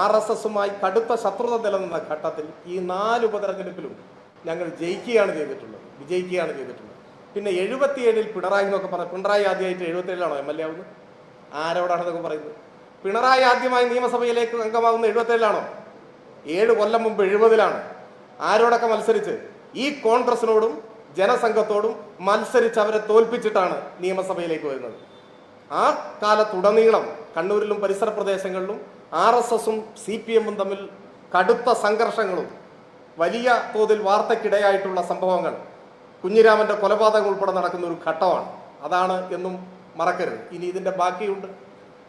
RSSുമായി കടുത്ത ശത്രുത നിലനിന്ന ഘട്ടത്തിൽ ഈ 4 ഉപതെരഞ്ഞെടുപ്പിലും ഞങ്ങൾ വിജയിക്കുകയാണ് ചെയ്തിട്ടുള്ളത്. പിന്നെ 77-ൽ പിണറായി എന്നൊക്കെ പറഞ്ഞു. പിണറായി ആദ്യമായിട്ട് 77-ലാണോ MLA ആവുന്നത്? ആരോടാണ് ഇതൊക്കെ പറയുന്നത്? പിണറായി ആദ്യമായി നിയമസഭയിലേക്ക് അംഗമാകുന്ന 77-ആണോ? 7 കൊല്ലം മുമ്പ് 70-ലാണ്. ആരോടൊക്കെ മത്സരിച്ച്? ഈ കോൺഗ്രസിനോടും ജനസംഘത്തോടും മത്സരിച്ച് അവരെ തോൽപ്പിച്ചിട്ടാണ് നിയമസഭയിലേക്ക് വരുന്നത്. ആ കാലത്തുടനീളം കണ്ണൂരിലും പരിസര പ്രദേശങ്ങളിലും RSSും CPM-ഉം തമ്മിൽ കടുത്ത സംഘർഷങ്ങളും വലിയ തോതിൽ വാർത്തക്കിടയായിട്ടുള്ള സംഭവങ്ങൾ, കുഞ്ഞിരാമന്റെ കൊലപാതകം ഉൾപ്പെടെ നടക്കുന്ന ഒരു ഘട്ടമാണ്. അതാണ് എന്നും മറക്കരുത്. ഇനി ഇതിന്റെ ബാക്കിയുണ്ട്.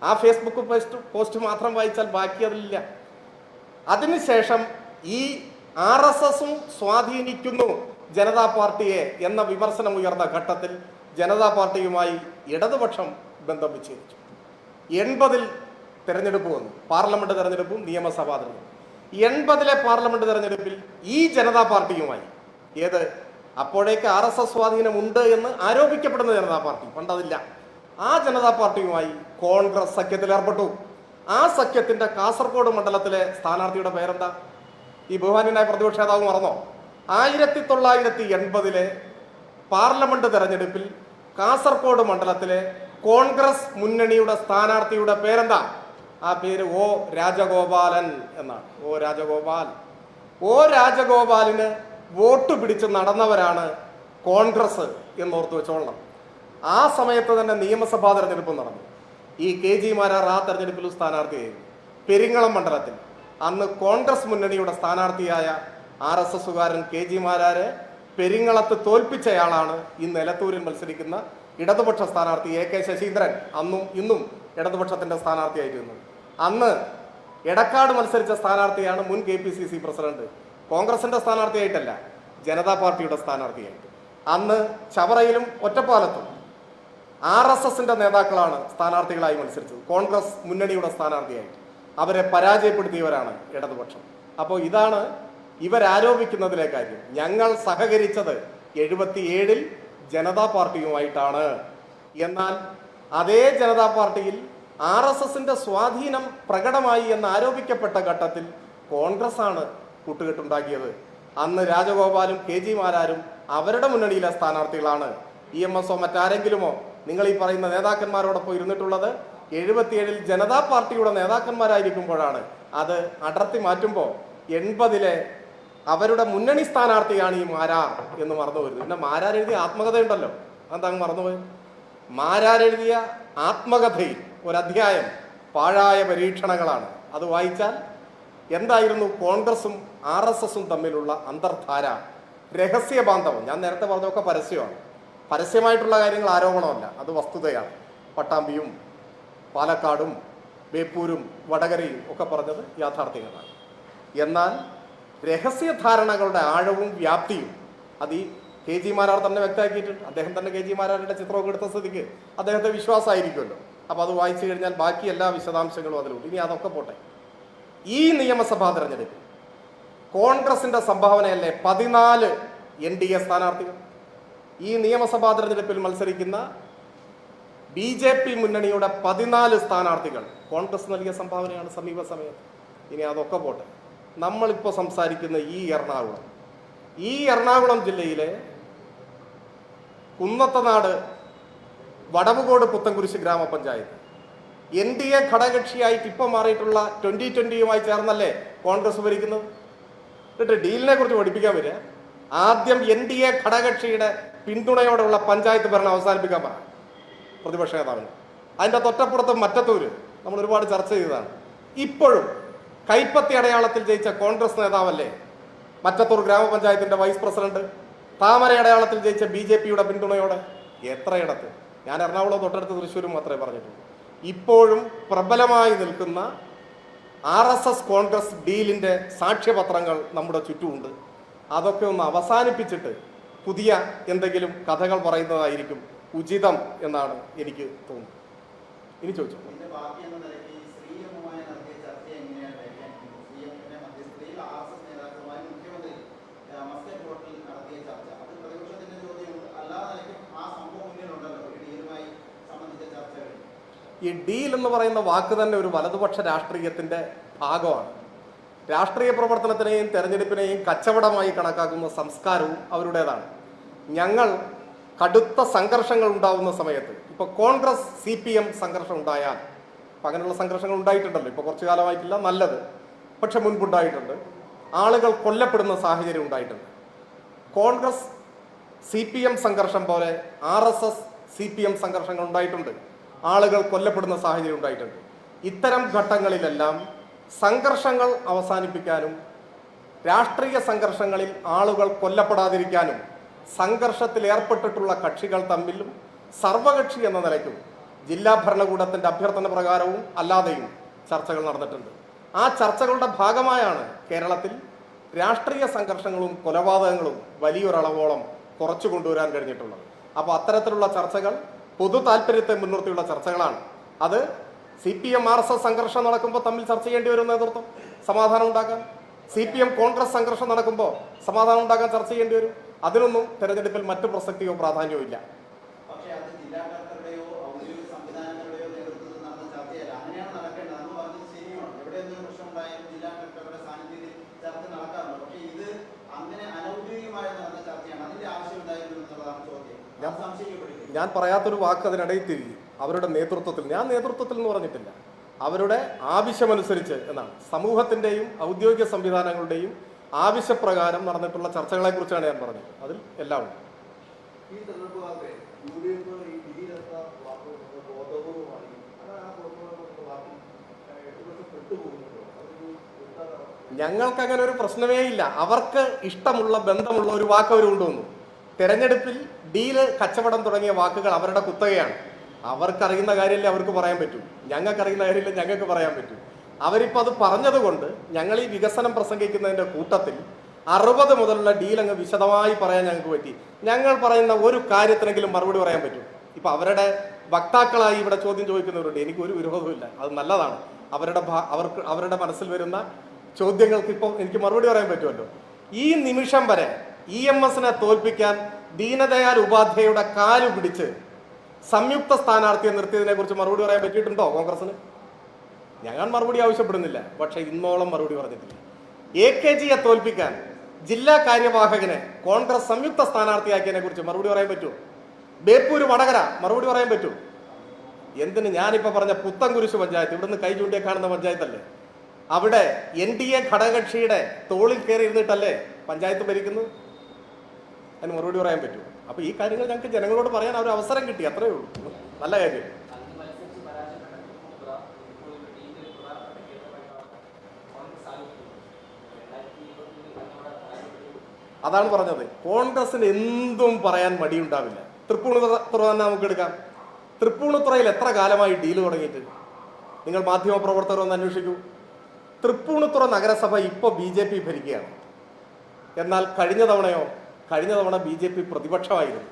ആ ഫേസ്ബുക്ക് പോസ്റ്റ് മാത്രം വായിച്ചാൽ ബാക്കി അതിലില്ല. അതിനുശേഷം ഈ RSSും സ്വാധീനിക്കുന്നു ജനതാ പാർട്ടിയെ എന്ന വിമർശനം ഉയർന്ന ഘട്ടത്തിൽ ജനതാ പാർട്ടിയുമായി ഇടതുപക്ഷം ബന്ധം വിച്ഛേദിച്ചു. 80-ൽ തെരഞ്ഞെടുപ്പ് വന്നു, പാർലമെന്റ് തെരഞ്ഞെടുപ്പും നിയമസഭാ തെരഞ്ഞെടുപ്പും. 80-ലെ പാർലമെന്റ് തെരഞ്ഞെടുപ്പിൽ ഈ ജനതാ പാർട്ടിയുമായി, ഏത് അപ്പോഴേക്ക് RSS സ്വാധീനം ഉണ്ട് എന്ന് ആരോപിക്കപ്പെടുന്ന ജനതാ പാർട്ടി, പണ്ടതില്ല, ആ ജനതാ പാർട്ടിയുമായി കോൺഗ്രസ് സഖ്യത്തിൽ ഏർപ്പെട്ടു. ആ സഖ്യത്തിന്റെ കാസർഗോഡ് മണ്ഡലത്തിലെ സ്ഥാനാർത്ഥിയുടെ പേരെന്താ? ഈ ബഹുമാന്യനായ പ്രതിപക്ഷ നേതാവ് മറന്നോ? 1980-ലെ പാർലമെന്റ് തെരഞ്ഞെടുപ്പിൽ കാസർഗോഡ് മണ്ഡലത്തിലെ കോൺഗ്രസ് മുന്നണിയുടെ സ്ഥാനാർത്ഥിയുടെ പേരെന്താ? ആ പേര് O. രാജഗോപാലൻ എന്നാണ്. O. രാജഗോപാലിന് വോട്ട് പിടിച്ച് നടന്നവരാണ് കോൺഗ്രസ് എന്നോർത്ത് വെച്ചോളണം. ആ സമയത്ത് തന്നെ നിയമസഭാ തെരഞ്ഞെടുപ്പ് നടന്നു. ഈ KG മാരാർ ആ തെരഞ്ഞെടുപ്പിൽ സ്ഥാനാർത്ഥിയായിരുന്നു. പെരിങ്ങളം മണ്ഡലത്തിൽ അന്ന് കോൺഗ്രസ് മുന്നണിയുടെ സ്ഥാനാർത്ഥിയായ RSSകാരൻ KG മാരാരെ പെരിങ്ങളത്ത് തോൽപ്പിച്ചയാളാണ് ഇന്ന് എലത്തൂരിൽ മത്സരിക്കുന്ന ഇടതുപക്ഷ സ്ഥാനാർത്ഥി AK ശശീന്ദ്രൻ. അന്നും ഇന്നും ഇടതുപക്ഷത്തിന്റെ സ്ഥാനാർത്ഥിയായിരുന്നു. അന്ന് എടക്കാട് മത്സരിച്ച സ്ഥാനാർത്ഥിയാണ് മുൻ KPCC പ്രസിഡന്റ്. കോൺഗ്രസിന്റെ സ്ഥാനാർത്ഥിയായിട്ടല്ല, ജനതാ പാർട്ടിയുടെ സ്ഥാനാർത്ഥിയായിട്ട്. അന്ന് ചവറയിലും ഒറ്റപ്പാലത്തും RSSന്റെ നേതാക്കളാണ് സ്ഥാനാർത്ഥികളായി മത്സരിച്ചത്, കോൺഗ്രസ് മുന്നണിയുടെ സ്ഥാനാർത്ഥിയായിട്ട്. അവരെ പരാജയപ്പെടുത്തിയവരാണ് ഇടതുപക്ഷം. അപ്പോൾ ഇതാണ് ഇവരാരോപിക്കുന്നതിലെ കാര്യം. ഞങ്ങൾ സഹകരിച്ചത് 77-ൽ ജനതാ പാർട്ടിയുമായിട്ടാണ്. എന്നാൽ അതേ ജനതാ പാർട്ടിയിൽ RSSന്റെ സ്വാധീനം പ്രകടമായി എന്ന് ആരോപിക്കപ്പെട്ട ഘട്ടത്തിൽ കോൺഗ്രസ് ആണ് കൂട്ടുകെട്ടുണ്ടാക്കിയത്. അന്ന് രാജഗോപാലും KG മാരാരും അവരുടെ മുന്നണിയിലെ സ്ഥാനാർത്ഥികളാണ്. EMSോ മറ്റാരെങ്കിലുമോ നിങ്ങൾ ഈ പറയുന്ന നേതാക്കന്മാരോടൊപ്പം ഇരുന്നിട്ടുള്ളത് 77-ൽ ജനതാ പാർട്ടിയുടെ നേതാക്കന്മാരായിരിക്കുമ്പോഴാണ്. അത് അടർത്തി മാറ്റുമ്പോൾ 80-ലെ അവരുടെ മുന്നണി സ്ഥാനാർത്ഥിയാണ് ഈ മാരാർ എന്ന് മറന്നു വരുന്നത്. പിന്നെ മാരാർ എഴുതിയ ആത്മകഥയുണ്ടല്ലോ, അതെന്താ മറന്നുപോയി? മാരാരെഴുതിയ ആത്മകഥയിൽ ഒരധ്യായം പാഴായ പരീക്ഷണങ്ങളാണ്. അത് വായിച്ചാൽ എന്തായിരുന്നു കോൺഗ്രസും RSSും തമ്മിലുള്ള അന്തർധാര, രഹസ്യ ബാന്ധവം. ഞാൻ നേരത്തെ പറഞ്ഞതൊക്കെ പരസ്യമാണ്. പരസ്യമായിട്ടുള്ള കാര്യങ്ങൾ ആരോപണമല്ല, അത് വസ്തുതയാണ്. പട്ടാമ്പിയും പാലക്കാടും ബേപ്പൂരും വടകരയും ഒക്കെ പറഞ്ഞത് യാഥാർത്ഥ്യങ്ങളാണ്. എന്നാൽ രഹസ്യധാരണകളുടെ ആഴവും വ്യാപ്തിയും അത് ഈ KG മാരാർ തന്നെ വ്യക്തമാക്കിയിട്ടുണ്ട്. അദ്ദേഹം തന്നെ KG മാരാരുടെ ചിത്രമൊക്കെ എടുത്ത സ്ഥിതിക്ക് അദ്ദേഹത്തെ വിശ്വാസമായിരിക്കുമല്ലോ. അപ്പോൾ അത് വായിച്ചു കഴിഞ്ഞാൽ ബാക്കി എല്ലാ വിശദാംശങ്ങളും അതിലുണ്ട്. ഇനി അതൊക്കെ പോട്ടെ. ഈ നിയമസഭാ തെരഞ്ഞെടുപ്പിൽ കോൺഗ്രസിന്റെ സംഭാവനയല്ലേ 14 NDA സ്ഥാനാർത്ഥികൾ. ഈ നിയമസഭാ തെരഞ്ഞെടുപ്പിൽ മത്സരിക്കുന്ന BJP മുന്നണിയുടെ 14 സ്ഥാനാർത്ഥികൾ കോൺഗ്രസ് നൽകിയ സംഭാവനയാണ് സമീപ സമയത്ത്. ഇനി അതൊക്കെ പോട്ടെ. നമ്മളിപ്പോൾ സംസാരിക്കുന്ന ഈ എറണാകുളം ജില്ലയിലെ കുന്നത്തനാട് വടവുകോട് പുത്തൻകുരിശ് ഗ്രാമപഞ്ചായത്ത് NDA ഘടകകക്ഷിയായിട്ട് ഇപ്പം മാറിയിട്ടുള്ള 2020യുമായി ചേർന്നല്ലേ കോൺഗ്രസ് ഭരിക്കുന്നത്. എന്നിട്ട് ഡീലിനെ കുറിച്ച് പഠിപ്പിക്കാൻ വരിക. ആദ്യം NDA ഘടകകക്ഷിയുടെ പിന്തുണയോടെയുള്ള പഞ്ചായത്ത് ഭരണം അവസാനിപ്പിക്കാൻ പറ പ്രതിപക്ഷ നേതാവിന്. അതിൻ്റെ തൊട്ടപ്പുറത്ത് മറ്റത്തൂര് നമ്മൾ ഒരുപാട് ചർച്ച ചെയ്തതാണ്. ഇപ്പോഴും കൈപ്പത്തി അടയാളത്തിൽ ജയിച്ച കോൺഗ്രസ് നേതാവല്ലേ മറ്റത്തൂർ ഗ്രാമപഞ്ചായത്തിന്റെ വൈസ് പ്രസിഡന്റ്? താമര അടയാളത്തിൽ ജയിച്ച BJPയുടെ പിന്തുണയോടെ എത്രയിടത്ത്? ഞാൻ എറണാകുളം തൊട്ടടുത്ത് തൃശ്ശൂരും മാത്രമേ പറഞ്ഞിട്ടുള്ളൂ. ഇപ്പോഴും പ്രബലമായി നിൽക്കുന്ന RSS കോൺഗ്രസ് ഡീലിന്റെ സാക്ഷ്യപത്രങ്ങൾ നമ്മുടെ ചുറ്റുമുണ്ട്. അതൊക്കെ ഒന്ന് അവസാനിപ്പിച്ചിട്ട് പുതിയ എന്തെങ്കിലും കഥകൾ പറയുന്നതായിരിക്കും ഉചിതം എന്നാണ് എനിക്ക് തോന്നുന്നത്. ഇനി ചോദിച്ചു. ഈ ഡീൽ എന്ന് പറയുന്ന വാക്ക് തന്നെ ഒരു വലതുപക്ഷ രാഷ്ട്രീയത്തിന്റെ ഭാഗമാണ്. രാഷ്ട്രീയ പ്രവർത്തനത്തിനെയും തെരഞ്ഞെടുപ്പിനെയും കച്ചവടമായി കണക്കാക്കുന്ന സംസ്കാരവും അവരുടേതാണ്. ഞങ്ങൾ കടുത്ത സംഘർഷങ്ങൾ ഉണ്ടാവുന്ന സമയത്ത്, ഇപ്പോൾ കോൺഗ്രസ് CPM സംഘർഷം ഉണ്ടായാൽ അപ്പം അങ്ങനെയുള്ള സംഘർഷങ്ങൾ ഉണ്ടായിട്ടുണ്ടല്ലോ, ഇപ്പോൾ കുറച്ചു കാലമായിട്ടില്ല, നല്ലത്, പക്ഷെ മുൻപുണ്ടായിട്ടുണ്ട്. ആളുകൾ കൊല്ലപ്പെടുന്ന സാഹചര്യം ഉണ്ടായിട്ടുണ്ട്. കോൺഗ്രസ് CPM സംഘർഷം പോലെ RSS CPM സംഘർഷങ്ങൾ ഉണ്ടായിട്ടുണ്ട്. ആളുകൾ കൊല്ലപ്പെടുന്ന സാഹചര്യം ഉണ്ടായിട്ടുണ്ട്. ഇത്തരം ഘട്ടങ്ങളിലെല്ലാം സംഘർഷങ്ങൾ അവസാനിപ്പിക്കാനും രാഷ്ട്രീയ സംഘർഷങ്ങളിൽ ആളുകൾ കൊല്ലപ്പെടാതിരിക്കാനും സംഘർഷത്തിൽ ഏർപ്പെട്ടിട്ടുള്ള കക്ഷികൾ തമ്മിലും സർവകക്ഷി എന്ന നിലയ്ക്കും ജില്ലാ ഭരണകൂടത്തിൻ്റെ അഭ്യർത്ഥന പ്രകാരവും അല്ലാതെയും ചർച്ചകൾ നടന്നിട്ടുണ്ട്. ആ ചർച്ചകളുടെ ഭാഗമായാണ് കേരളത്തിൽ രാഷ്ട്രീയ സംഘർഷങ്ങളും കൊലപാതകങ്ങളും വലിയൊരളവോളം കുറച്ചു കൊണ്ടുവരാൻ കഴിഞ്ഞിട്ടുള്ളത്. അപ്പോൾ അത്തരത്തിലുള്ള ചർച്ചകൾ പൊതു താല്പര്യത്തെ മുൻനിർത്തിയുള്ള ചർച്ചകളാണ്. അത് CPM RSS സംഘർഷം നടക്കുമ്പോൾ തമ്മിൽ ചർച്ച ചെയ്യേണ്ടി വരും നേതൃത്വം സമാധാനം ഉണ്ടാക്കാൻ. CPM കോൺഗ്രസ് സംഘർഷം നടക്കുമ്പോൾ സമാധാനം ഉണ്ടാക്കാൻ ചർച്ച ചെയ്യേണ്ടി വരും. അതിനൊന്നും തെരഞ്ഞെടുപ്പിൽ മറ്റു പ്രസക്തിയോ പ്രാധാന്യമോ ഇല്ല. ഞാൻ പറയാത്തൊരു വാക്ക് അതിനിടയിൽ തിരികെ അവരുടെ നേതൃത്വത്തിൽ, ഞാൻ നേതൃത്വത്തിൽ എന്ന് പറഞ്ഞിട്ടില്ല, അവരുടെ ആവശ്യമനുസരിച്ച് എന്നാണ്. സമൂഹത്തിൻ്റെയും ഔദ്യോഗിക സംവിധാനങ്ങളുടെയും ആവശ്യപ്രകാരം നടന്നിട്ടുള്ള ചർച്ചകളെ കുറിച്ചാണ് ഞാൻ പറഞ്ഞത്. അതിൽ എല്ലാം ഉണ്ട്. ഞങ്ങൾക്ക് അങ്ങനെ ഒരു പ്രശ്നമേ ഇല്ല. അവർക്ക് ഇഷ്ടമുള്ള ബന്ധമുള്ള ഒരു വാക്ക് അവർ കൊണ്ടുവന്നു. തെരഞ്ഞെടുപ്പിൽ ഡീല്, കച്ചവടം തുടങ്ങിയ വാക്കുകൾ അവരുടെ കുത്തകയാണ്. അവർക്കറിയുന്ന കാര്യമല്ലേ അവർക്ക് പറയാൻ പറ്റൂ, ഞങ്ങൾക്കറിയുന്ന കാര്യമില്ല ഞങ്ങൾക്ക് പറയാൻ പറ്റൂ. അവരിപ്പോൾ അത് പറഞ്ഞതുകൊണ്ട് ഞങ്ങൾ ഈ വികസനം പ്രസംഗിക്കുന്നതിൻ്റെ കൂട്ടത്തിൽ 60 മുതലുള്ള ഡീൽ അങ്ങ് വിശദമായി പറയാൻ ഞങ്ങൾക്ക് പറ്റി. ഞങ്ങൾ പറയുന്ന ഒരു കാര്യത്തിനെങ്കിലും മറുപടി പറയാൻ പറ്റും. ഇപ്പം അവരുടെ വക്താക്കളായി ഇവിടെ ചോദ്യം ചോദിക്കുന്നവരുണ്ട്, എനിക്കൊരു വിരോധമില്ല, അത് നല്ലതാണ്. അവരുടെ മനസ്സിൽ വരുന്ന ചോദ്യങ്ങൾക്ക് ഇപ്പോൾ എനിക്ക് മറുപടി പറയാൻ പറ്റുമല്ലോ. ഈ നിമിഷം വരെ EMSനെ തോൽപ്പിക്കാൻ ദീനദയാൽ ഉപാധ്യായയുടെ കാലു പിടിച്ച് സംയുക്ത സ്ഥാനാർത്ഥിയെ നിർത്തിയതിനെ കുറിച്ച് മറുപടി പറയാൻ പറ്റിയിട്ടുണ്ടോ കോൺഗ്രസിന്? ഞങ്ങൾ മറുപടി ആവശ്യപ്പെടുന്നില്ല, പക്ഷെ ഇന്നോളം മറുപടി പറഞ്ഞിട്ടില്ല. AKGയെ തോൽപ്പിക്കാൻ ജില്ലാ കാര്യവാഹകനെ കോൺഗ്രസ് സംയുക്ത സ്ഥാനാർത്ഥിയാക്കിയതിനെ കുറിച്ച് മറുപടി പറയാൻ പറ്റുമോ? ബേപ്പൂര് വടകര മറുപടി പറയാൻ പറ്റുമോ? എന്തിന് ഞാനിപ്പോൾ പറഞ്ഞ പുത്തൻകുരിശ് പഞ്ചായത്ത്, ഇവിടുന്ന് കൈ ചൂണ്ടിയെ കാണുന്ന പഞ്ചായത്തല്ലേ, അവിടെ NDA ഘടകകക്ഷിയുടെ തോളിൽ കയറി ഇരുന്നിട്ടല്ലേ പഞ്ചായത്ത് ഭരിക്കുന്നത്? അതിന് മറുപടി പറയാൻ പറ്റുമോ? അപ്പോൾ ഈ കാര്യങ്ങൾ ഞങ്ങൾക്ക് ജനങ്ങളോട് പറയാൻ ഒരു അവസരം കിട്ടി, അത്രയേ ഉള്ളൂ. നല്ല കാര്യം. അതാണ് പറഞ്ഞത്, കോൺഗ്രസിന് എന്തും പറയാൻ മടിയുണ്ടാവില്ല. തൃപ്പൂണിത്തുറ തന്നെ നമുക്ക് എടുക്കാം. തൃപ്പൂണിത്തുറയിൽ എത്ര കാലമായി ഡീല് തുടങ്ങിയിട്ട്? നിങ്ങൾ മാധ്യമപ്രവർത്തകർ ഒന്ന് അന്വേഷിക്കൂ. തൃപ്പൂണിത്തുറ നഗരസഭ ഇപ്പോൾ BJP ഭരിക്കുകയാണ്. എന്നാൽ കഴിഞ്ഞ തവണ BJP പ്രതിപക്ഷമായിരുന്നു.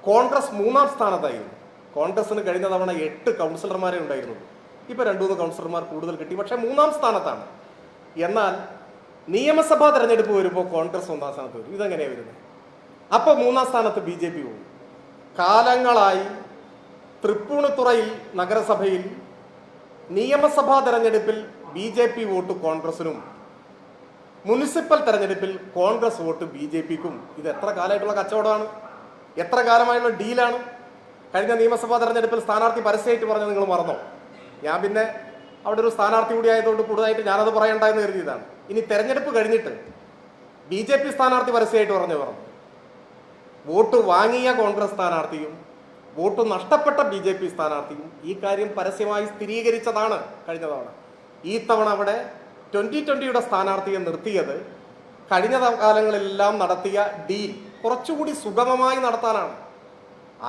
കോൺഗ്രസ് 3ാം സ്ഥാനത്തായിരുന്നു. കോൺഗ്രസിന് കഴിഞ്ഞ തവണ 8 കൗൺസിലർമാരെ ഉണ്ടായിരുന്നുള്ളൂ. ഇപ്പോൾ 2-3 കൗൺസിലർമാർ കൂടുതൽ കിട്ടി, പക്ഷേ 3ാം സ്ഥാനത്താണ്. എന്നാൽ നിയമസഭാ തെരഞ്ഞെടുപ്പ് വരുമ്പോൾ കോൺഗ്രസ് 1ാം സ്ഥാനത്ത് വരും. ഇതെങ്ങനെയാണ് വരുന്നത്? അപ്പോൾ 3ാം സ്ഥാനത്ത് BJP പോകും. കാലങ്ങളായി തൃപ്പൂണിത്തുറയിൽ നഗരസഭയിൽ നിയമസഭാ തെരഞ്ഞെടുപ്പിൽ BJP വോട്ട് കോൺഗ്രസിനും മുനിസിപ്പൽ തെരഞ്ഞെടുപ്പിൽ കോൺഗ്രസ് വോട്ട് BJPക്കും. ഇത് എത്ര കാലമായിട്ടുള്ള കച്ചവടമാണ്, എത്ര കാലമായുള്ള ഡീലാണ്. കഴിഞ്ഞ നിയമസഭാ തെരഞ്ഞെടുപ്പിൽ സ്ഥാനാർത്ഥി പരസ്യമായിട്ട് പറഞ്ഞത് നിങ്ങൾ മറന്നോ? ഞാൻ പിന്നെ അവിടെ ഒരു സ്ഥാനാർത്ഥി കൂടി ആയതുകൊണ്ട് കൂടുതലായിട്ട് ഞാനത് പറയണ്ട എന്ന് കരുതിയതാണ്. ഇനി തെരഞ്ഞെടുപ്പ് കഴിഞ്ഞിട്ട് BJP സ്ഥാനാർത്ഥി പരസ്യമായിട്ട് പറഞ്ഞു വോട്ട് വാങ്ങിയ കോൺഗ്രസ് സ്ഥാനാർത്ഥിയും വോട്ട് നഷ്ടപ്പെട്ട BJP സ്ഥാനാർത്ഥിയും ഈ കാര്യം പരസ്യമായി സ്ഥിരീകരിച്ചതാണ് കഴിഞ്ഞ തവണ. ഈ തവണ അവിടെ 2020യുടെ സ്ഥാനാർത്ഥിയെ നിർത്തിയത് കഴിഞ്ഞ കാലങ്ങളിലെല്ലാം നടത്തിയ ഡീൽ കുറച്ചുകൂടി സുഗമമായി നടത്താനാണ്.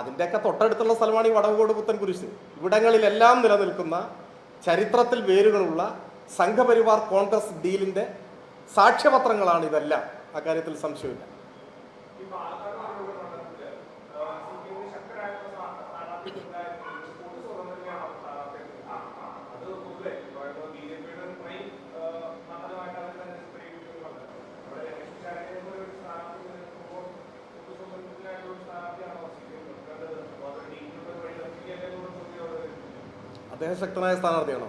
അതിൻ്റെയൊക്കെ തൊട്ടടുത്തുള്ള സ്ഥലമാണ് ഈ വടവുകോട് പുത്തൻകുരിശ്. ഇവിടങ്ങളിലെല്ലാം നിലനിൽക്കുന്ന ചരിത്രത്തിൽ വേരുകളുള്ള സംഘപരിവാർ കോൺഗ്രസ് ഡീലിൻ്റെ സാക്ഷ്യപത്രങ്ങളാണ് ഇതെല്ലാം. അക്കാര്യത്തിൽ സംശയമില്ല. അദ്ദേഹം ശക്തനായ സ്ഥാനാർത്ഥിയാണോ?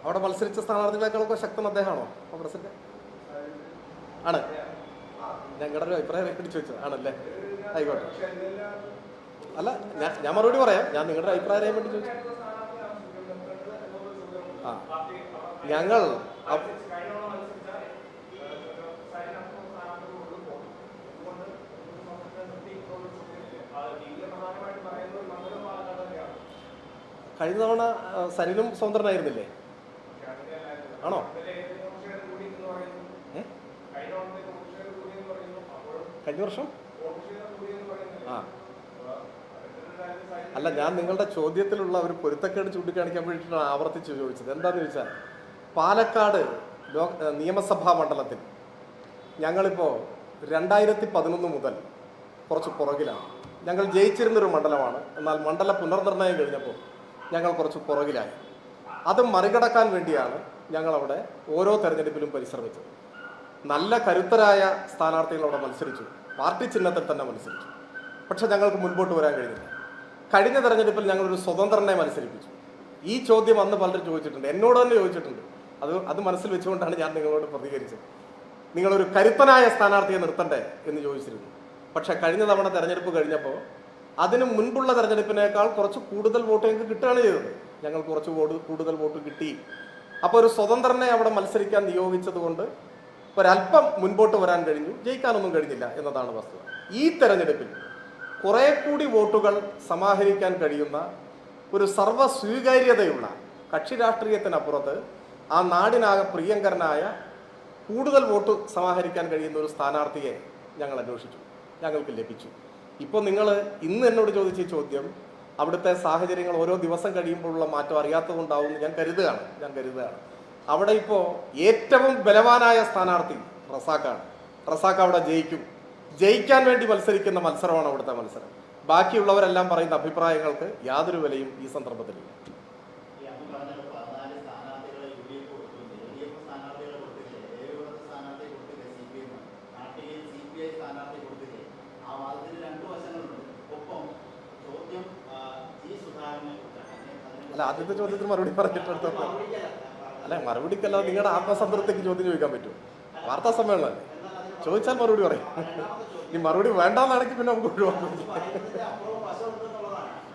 അവിടെ മത്സരിച്ച സ്ഥാനാർത്ഥികളെക്കാളൊക്കെ ശക്തൻ അദ്ദേഹമാണോ കോൺഗ്രസിന്റെ? ആണ്. ഞങ്ങളുടെ ഒരു അഭിപ്രായം വേണ്ടി ചോദിച്ചത് ആണല്ലേ? ആയിക്കോട്ടെ. അല്ല, ഞാൻ മറുപടി പറയാം. ഞാൻ നിങ്ങളുടെ അഭിപ്രായം അറിയാൻ വേണ്ടി ചോദിച്ചു. ആ, ഞങ്ങൾ കഴിഞ്ഞ തവണ സരിനും സ്വതന്ത്രനായിരുന്നില്ലേ? ആണോ? കഴിഞ്ഞ വർഷം? ആ, അല്ല, ഞാൻ നിങ്ങളുടെ ചോദ്യത്തിലുള്ള ഒരു പൊരുത്തക്കേട് ചൂണ്ടിക്കാണിക്കാൻ വേണ്ടിയിട്ടാണ് ആവർത്തിച്ച് ചോദിച്ചത്. എന്താണെന്ന് ചോദിച്ചാൽ, പാലക്കാട് നിയമസഭാ മണ്ഡലത്തിൽ ഞങ്ങളിപ്പോൾ 2011 മുതൽ കുറച്ച് പുറകിലാണ്. ഞങ്ങൾ ജയിച്ചിരുന്നൊരു മണ്ഡലമാണ്. എന്നാൽ മണ്ഡല പുനർനിർണയം കഴിഞ്ഞപ്പോൾ ഞങ്ങൾ കുറച്ച് പുറകിലായി. അത് മറികടക്കാൻ വേണ്ടിയാണ് ഞങ്ങളവിടെ ഓരോ തെരഞ്ഞെടുപ്പിലും പരിശ്രമിച്ചത്. നല്ല കരുത്തരായ സ്ഥാനാർത്ഥികൾ അവിടെ മത്സരിച്ചു, പാർട്ടി ചിഹ്നത്തിൽ തന്നെ മത്സരിച്ചു. പക്ഷെ ഞങ്ങൾക്ക് മുൻപോട്ട് വരാൻ കഴിഞ്ഞില്ല. കഴിഞ്ഞ തെരഞ്ഞെടുപ്പിൽ ഞങ്ങളൊരു സ്വതന്ത്രനെ മത്സരിപ്പിച്ചു. ഈ ചോദ്യം അന്ന് പലരും ചോദിച്ചിട്ടുണ്ട്, എന്നോട് തന്നെ ചോദിച്ചിട്ടുണ്ട്. അത് മനസ്സിൽ വെച്ചുകൊണ്ടാണ് ഞാൻ നിങ്ങളോട് പ്രതികരിച്ചത്. നിങ്ങളൊരു കരുത്തനായ സ്ഥാനാർത്ഥിയെ നിർത്തണ്ടേ എന്ന് ചോദിച്ചിരുന്നു. പക്ഷെ കഴിഞ്ഞ തവണ തെരഞ്ഞെടുപ്പ് കഴിഞ്ഞപ്പോൾ അതിന് മുൻപുള്ള തെരഞ്ഞെടുപ്പിനേക്കാൾ കുറച്ച് കൂടുതൽ വോട്ട് ഞങ്ങൾക്ക് കിട്ടുകയാണ് ചെയ്തത്. ഞങ്ങൾക്ക് കുറച്ച് കൂടുതൽ വോട്ട് കിട്ടി. അപ്പോൾ ഒരു സ്വതന്ത്രനെ അവിടെ മത്സരിക്കാൻ നിയോഗിച്ചത് കൊണ്ട് ഒരല്പം മുൻപോട്ട് വരാൻ കഴിഞ്ഞു. ജയിക്കാനൊന്നും കഴിഞ്ഞില്ല എന്നതാണ് വസ്തുത. ഈ തെരഞ്ഞെടുപ്പിൽ കുറെ കൂടി വോട്ടുകൾ സമാഹരിക്കാൻ കഴിയുന്ന ഒരു സർവ്വസ്വീകാര്യതയുള്ള കക്ഷി രാഷ്ട്രീയത്തിനപ്പുറത്ത് ആ നാടിനാകെ പ്രിയങ്കരനായ കൂടുതൽ വോട്ട് സമാഹരിക്കാൻ കഴിയുന്ന ഒരു സ്ഥാനാർത്ഥിയെ ഞങ്ങൾ അന്വേഷിച്ചു, ഞങ്ങൾക്ക് ലഭിച്ചു. ഇപ്പോൾ നിങ്ങൾ ഇന്ന് എന്നോട് ചോദിച്ച ചോദ്യം അവിടുത്തെ സാഹചര്യങ്ങൾ ഓരോ ദിവസം കഴിയുമ്പോഴുള്ള മാറ്റം അറിയാത്തതുകൊണ്ടാവും ഞാൻ കരുതുകയാണ്. അവിടെ ഇപ്പോൾ ഏറ്റവും ബലവാനായ സ്ഥാനാർത്ഥി റസാഖാണ്. റസാഖ് അവിടെ ജയിക്കും. ജയിക്കാൻ വേണ്ടി മത്സരിക്കുന്ന മത്സരമാണ് അവിടുത്തെ മത്സരം. ബാക്കിയുള്ളവരെല്ലാം പറയുന്ന അഭിപ്രായങ്ങൾക്ക് യാതൊരു വിലയും ഈ സന്ദർഭത്തിലില്ല. അല്ല, ആദ്യത്തെ ചോദ്യത്തിന് മറുപടി പറഞ്ഞിട്ടെടുത്തപ്പോൾ അല്ല, മറുപടിക്കല്ലാതെ നിങ്ങളുടെ ആത്മസംതൃപ്തിക്ക് ചോദ്യം ചോദിക്കാൻ പറ്റുമോ? വാർത്താ സമ്മേളനമല്ലേ, ചോദിച്ചാൽ മറുപടി പറയും. ഈ മറുപടി വേണ്ടാന്നാണെങ്കിൽ പിന്നെ നമുക്ക് ഒഴിവാക്കും.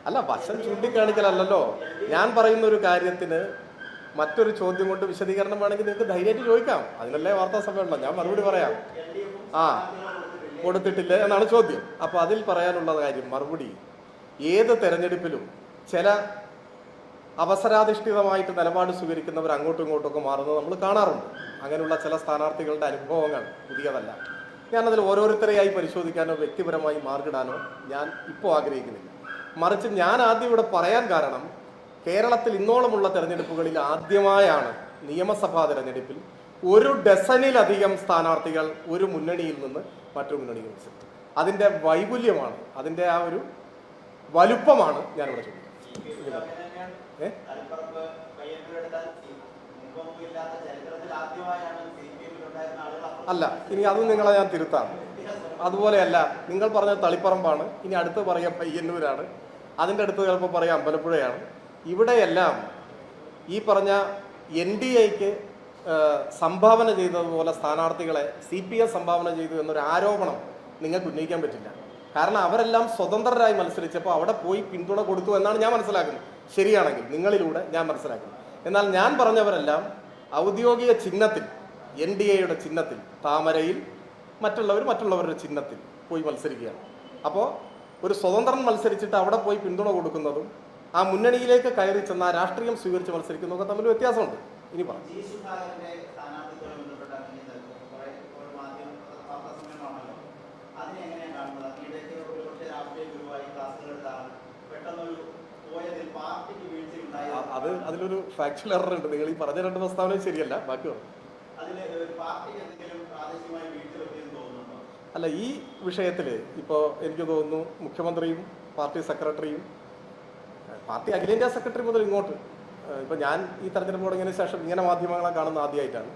അല്ല, വശം ചൂണ്ടിക്കാണിക്കലല്ലോ. ഞാൻ പറയുന്ന ഒരു കാര്യത്തിന് മറ്റൊരു ചോദ്യം കൊണ്ട് വിശദീകരണം വേണമെങ്കിൽ നിങ്ങൾക്ക് ധൈര്യമായിട്ട് ചോദിക്കാം. അതിനല്ലേ വാർത്താ സമ്മേളനം. ഞാൻ മറുപടി പറയാം. കൊടുത്തിട്ടില്ലേ എന്നാണ് ചോദ്യം. അപ്പോൾ അതിൽ പറയാനുള്ള കാര്യം, മറുപടി ഏത് തെരഞ്ഞെടുപ്പിലും ചില അവസരാധിഷ്ഠിതമായിട്ട് നിലപാട് സ്വീകരിക്കുന്നവർ അങ്ങോട്ടും ഇങ്ങോട്ടുമൊക്കെ മാറുന്നത് നമ്മൾ കാണാറുണ്ട്. അങ്ങനെയുള്ള ചില സ്ഥാനാർത്ഥികളുടെ അനുഭവങ്ങൾ പുതിയതല്ല. ഞാനതിൽ ഓരോരുത്തരെയായി പരിശോധിക്കാനോ വ്യക്തിപരമായി മാർക്കിടാനോ ഞാൻ ഇപ്പോൾ ആഗ്രഹിക്കുന്നില്ല. മറിച്ച് ഞാൻ ആദ്യം ഇവിടെ പറയാൻ കാരണം, കേരളത്തിൽ ഇന്നോളമുള്ള തെരഞ്ഞെടുപ്പുകളിൽ ആദ്യമായാണ് നിയമസഭാ തെരഞ്ഞെടുപ്പിൽ 1 ഡസനിലധികം സ്ഥാനാർത്ഥികൾ ഒരു മുന്നണിയിൽ നിന്ന് മറ്റൊരു മുന്നണിയിൽ മത്സരിച്ചു. അതിൻ്റെ വൈപുല്യമാണ്, അതിൻ്റെ ആ ഒരു വലുപ്പമാണ് ഞാനിവിടെ ചോദിക്കുന്നത്. അല്ല, ഇനി അത് നിങ്ങളെ ഞാൻ തിരുത്താം. അതുപോലെയല്ല, നിങ്ങൾ പറഞ്ഞ തളിപ്പറമ്പാണ്, ഇനി അടുത്ത് പറയാം പയ്യന്നൂരാണ്, അതിൻ്റെ അടുത്ത് ചിലപ്പോൾ പറയാം അമ്പലപ്പുഴയാണ്. ഇവിടെയെല്ലാം ഈ പറഞ്ഞ NDAക്ക് സംഭാവന ചെയ്തതുപോലെ സ്ഥാനാർത്ഥികളെ CPM സംഭാവന ചെയ്തു എന്നൊരു ആരോപണം നിങ്ങൾക്ക് ഉന്നയിക്കാൻ പറ്റില്ല. കാരണം അവരെല്ലാം സ്വതന്ത്രരായി മത്സരിച്ചപ്പോൾ അവിടെ പോയി പിന്തുണ കൊടുത്തു എന്നാണ് ഞാൻ മനസ്സിലാക്കുന്നത്. ശരിയാണെങ്കിൽ നിങ്ങളിലൂടെ ഞാൻ മനസ്സിലാക്കുന്നു. എന്നാൽ ഞാൻ പറഞ്ഞവരെല്ലാം ഔദ്യോഗിക ചിഹ്നത്തിൽ, NDAയുടെ ചിഹ്നത്തിൽ, താമരയിൽ, മറ്റുള്ളവരുടെ ചിഹ്നത്തിൽ പോയി മത്സരിക്കുകയാണ്. അപ്പോൾ ഒരു സ്വതന്ത്രൻ മത്സരിച്ചിട്ട് അവിടെ പോയി പിന്തുണ കൊടുക്കുന്നതും ആ മുന്നണിയിലേക്ക് കയറി ചെന്ന രാഷ്ട്രീയം സ്വീകരിച്ച് മത്സരിക്കുന്നതൊക്കെ തമ്മിൽ വ്യത്യാസമുണ്ട്. ഇനി പറഞ്ഞു അതിലൊരു ഫാക്ച്വൽ എറർ ഉണ്ട്. നിങ്ങൾ ഈ പറഞ്ഞ 2 പ്രസ്താവനയും ശരിയല്ല. ബാക്കി അല്ല, ഈ വിഷയത്തിൽ ഇപ്പോൾ എനിക്ക് തോന്നുന്നു മുഖ്യമന്ത്രിയും പാർട്ടി സെക്രട്ടറിയും, പാർട്ടി അഖിലേന്ത്യാ സെക്രട്ടറി മുതൽ ഇങ്ങോട്ട്, ഇപ്പം ഞാൻ ഈ തെരഞ്ഞെടുപ്പ് തുടങ്ങിയതിന് ശേഷം ഇങ്ങനെ മാധ്യമങ്ങളെ കാണുന്ന ആദ്യമായിട്ടാണ്.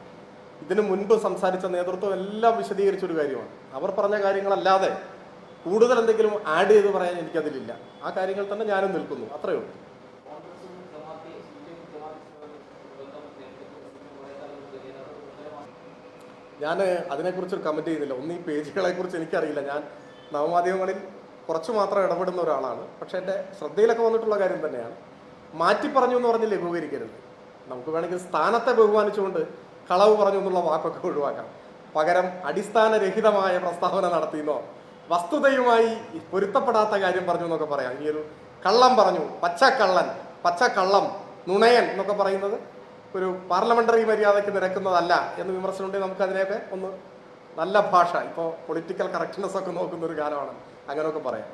ഇതിനു മുൻപ് സംസാരിച്ച നേതൃത്വം എല്ലാം വിശദീകരിച്ചൊരു കാര്യമാണ്. അവർ പറഞ്ഞ കാര്യങ്ങളല്ലാതെ കൂടുതൽ എന്തെങ്കിലും ആഡ് ചെയ്ത് പറയാൻ എനിക്കതിലില്ല. ആ കാര്യങ്ങൾ തന്നെ ഞാനും നിൽക്കുന്നു, അത്രയേ ഉള്ളൂ. ഞാൻ അതിനെക്കുറിച്ച് കമൻറ്റ് ചെയ്യുന്നില്ല. ഒന്ന് ഈ പേജുകളെക്കുറിച്ച് എനിക്കറിയില്ല. ഞാൻ നവമാധ്യമങ്ങളിൽ കുറച്ച് മാത്രം ഇടപെടുന്ന ഒരാളാണ്. പക്ഷേ എൻ്റെ ശ്രദ്ധയിലൊക്കെ വന്നിട്ടുള്ള കാര്യം തന്നെയാണ്. മാറ്റി പറഞ്ഞു എന്ന് പറഞ്ഞ് ലഘൂകരിക്കരുത്. നമുക്ക് വേണമെങ്കിൽ സ്ഥാനത്തെ ബഹുമാനിച്ചുകൊണ്ട് കളവ് പറഞ്ഞു എന്നുള്ള വാക്കൊക്കെ ഒഴിവാക്കാം. പകരം അടിസ്ഥാനരഹിതമായ പ്രസ്താവന നടത്തിയെന്നോ വസ്തുതയുമായി പൊരുത്തപ്പെടാത്ത കാര്യം പറഞ്ഞു എന്നൊക്കെ പറയാം. ഈ ഒരു കള്ളം പറഞ്ഞു, പച്ചക്കള്ളൻ, പച്ചക്കള്ളം, നുണയൻ എന്നൊക്കെ പറയുന്നത് ഒരു പാർലമെന്ററി മര്യാദയ്ക്ക് നിരക്കുന്നതല്ല എന്ന് വിമർശനമുണ്ടെങ്കിൽ നമുക്കതിനെയൊക്കെ ഒന്ന് നല്ല ഭാഷ, ഇപ്പോൾ പൊളിറ്റിക്കൽ കറക്റ്റ്നെസ് ഒക്കെ നോക്കുന്ന ഒരു കാലമാണ്, അങ്ങനെയൊക്കെ പറയാം.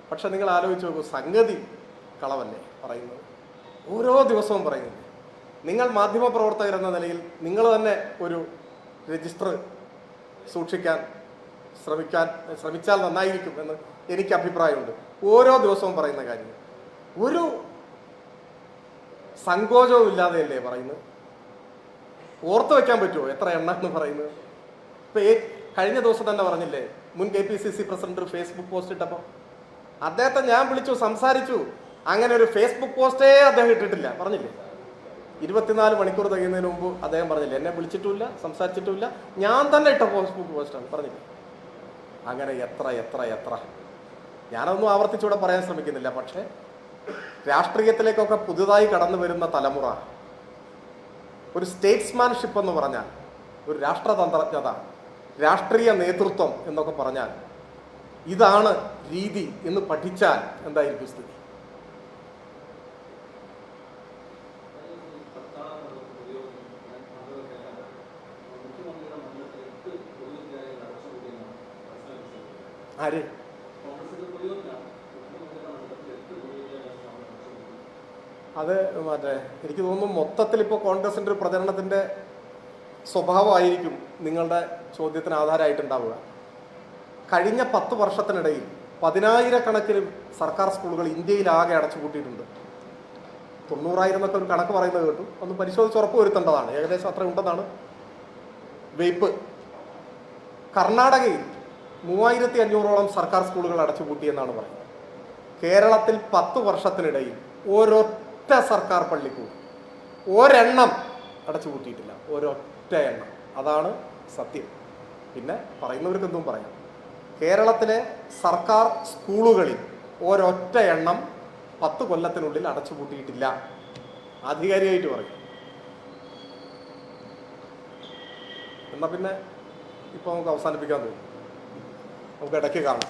പക്ഷെ നിങ്ങൾ ആലോചിച്ച് നോക്കൂ, സംഗതി കളവല്ലേ പറയുന്നത്, ഓരോ ദിവസവും പറയുന്നത്. നിങ്ങൾ മാധ്യമപ്രവർത്തകരെന്ന നിലയിൽ നിങ്ങൾ തന്നെ ഒരു രജിസ്റ്റർ സൂക്ഷിക്കാൻ ശ്രമിച്ചാൽ നന്നായിരിക്കും എന്ന് എനിക്ക് അഭിപ്രായമുണ്ട്. ഓരോ ദിവസവും പറയുന്ന കാര്യം ഒരു സങ്കോചവും ഇല്ലാതെയല്ലേ പറയുന്നത്. ഓർത്തു വെക്കാൻ പറ്റുമോ എത്ര എണ്ണം എന്ന് പറയുന്നത്? ഇപ്പൊ കഴിഞ്ഞ ദിവസം തന്നെ പറഞ്ഞില്ലേ, മുൻ KPCC പ്രസിഡന്റ് ഫേസ്ബുക്ക് പോസ്റ്റ് ഇട്ടപ്പോൾ അദ്ദേഹത്തെ ഞാൻ വിളിച്ചു, സംസാരിച്ചു. അങ്ങനെ ഒരു ഫേസ്ബുക്ക് പോസ്റ്റേ അദ്ദേഹം ഇട്ടിട്ടില്ല, പറഞ്ഞില്ലേ? 24 മണിക്കൂർ തികയുന്നതിന് മുമ്പ് അദ്ദേഹം പറഞ്ഞില്ലേ, എന്നെ വിളിച്ചിട്ടുമില്ല, സംസാരിച്ചിട്ടുമില്ല, ഞാൻ തന്നെ ഇട്ട ഫേസ്ബുക്ക് പോസ്റ്റാണ്, പറഞ്ഞില്ലേ? അങ്ങനെ എത്ര എത്ര എത്ര ഞാനൊന്നും ആവർത്തിച്ചൂടെ പറയാൻ ശ്രമിക്കുന്നില്ല. പക്ഷേ രാഷ്ട്രീയത്തിലേക്കൊക്കെ പുതുതായി കടന്നു വരുന്ന തലമുറ ഒരു സ്റ്റേറ്റ്സ്മാൻഷിപ്പ് എന്ന് പറഞ്ഞാൽ, ഒരു രാഷ്ട്രതന്ത്രജ്ഞത, രാഷ്ട്രീയ നേതൃത്വം എന്നൊക്കെ പറഞ്ഞാൽ ഇതാണ് രീതി എന്ന് പഠിച്ചാൽ എന്തായിരിക്കും സ്ഥിതി? ആര്? അത് മറ്റേ എനിക്ക് തോന്നുന്നു മൊത്തത്തിൽ ഇപ്പോൾ കോൺഗ്രസിൻ്റെ ഒരു പ്രചരണത്തിൻ്റെ സ്വഭാവമായിരിക്കും നിങ്ങളുടെ ചോദ്യത്തിന് ആധാരമായിട്ടുണ്ടാവുക. കഴിഞ്ഞ 10 വർഷത്തിനിടയിൽ 10,000-കണക്കിന് സർക്കാർ സ്കൂളുകൾ ഇന്ത്യയിലാകെ അടച്ചുപൂട്ടിയിട്ടുണ്ട്. 90,000 എന്നൊക്കെ ഒരു കണക്ക് പറയുന്നത് കേട്ടു. ഒന്ന് പരിശോധിച്ച് ഉറപ്പ് വരുത്തേണ്ടതാണ്. ഏകദേശം അത്ര ഉണ്ടെന്നാണ് വെയ്പ്പ്. കർണാടകയിൽ 3,500ഓളം സർക്കാർ സ്കൂളുകൾ അടച്ചുപൂട്ടിയെന്നാണ് പറയുന്നത്. കേരളത്തിൽ 10 വർഷത്തിനിടയിൽ ഒരൊറ്റ സർക്കാർ പള്ളിക്കൂടി ഒരെണ്ണം അടച്ചുപൂട്ടിയിട്ടില്ല, ഒരൊറ്റ എണ്ണം. അതാണ് സത്യം. പിന്നെ പറയുന്നവർക്ക് എന്തും പറയാം. കേരളത്തിലെ സർക്കാർ സ്കൂളുകളിൽ ഒരൊറ്റ എണ്ണം 10 കൊല്ലത്തിനുള്ളിൽ അടച്ചുപൂട്ടിയിട്ടില്ല, ആധികാരികമായിട്ട് പറയും. എന്നാൽ പിന്നെ ഇപ്പോൾ നമുക്ക് അവസാനിപ്പിക്കാൻ തോന്നും. നമുക്ക് ഇടയ്ക്ക് കാണാം.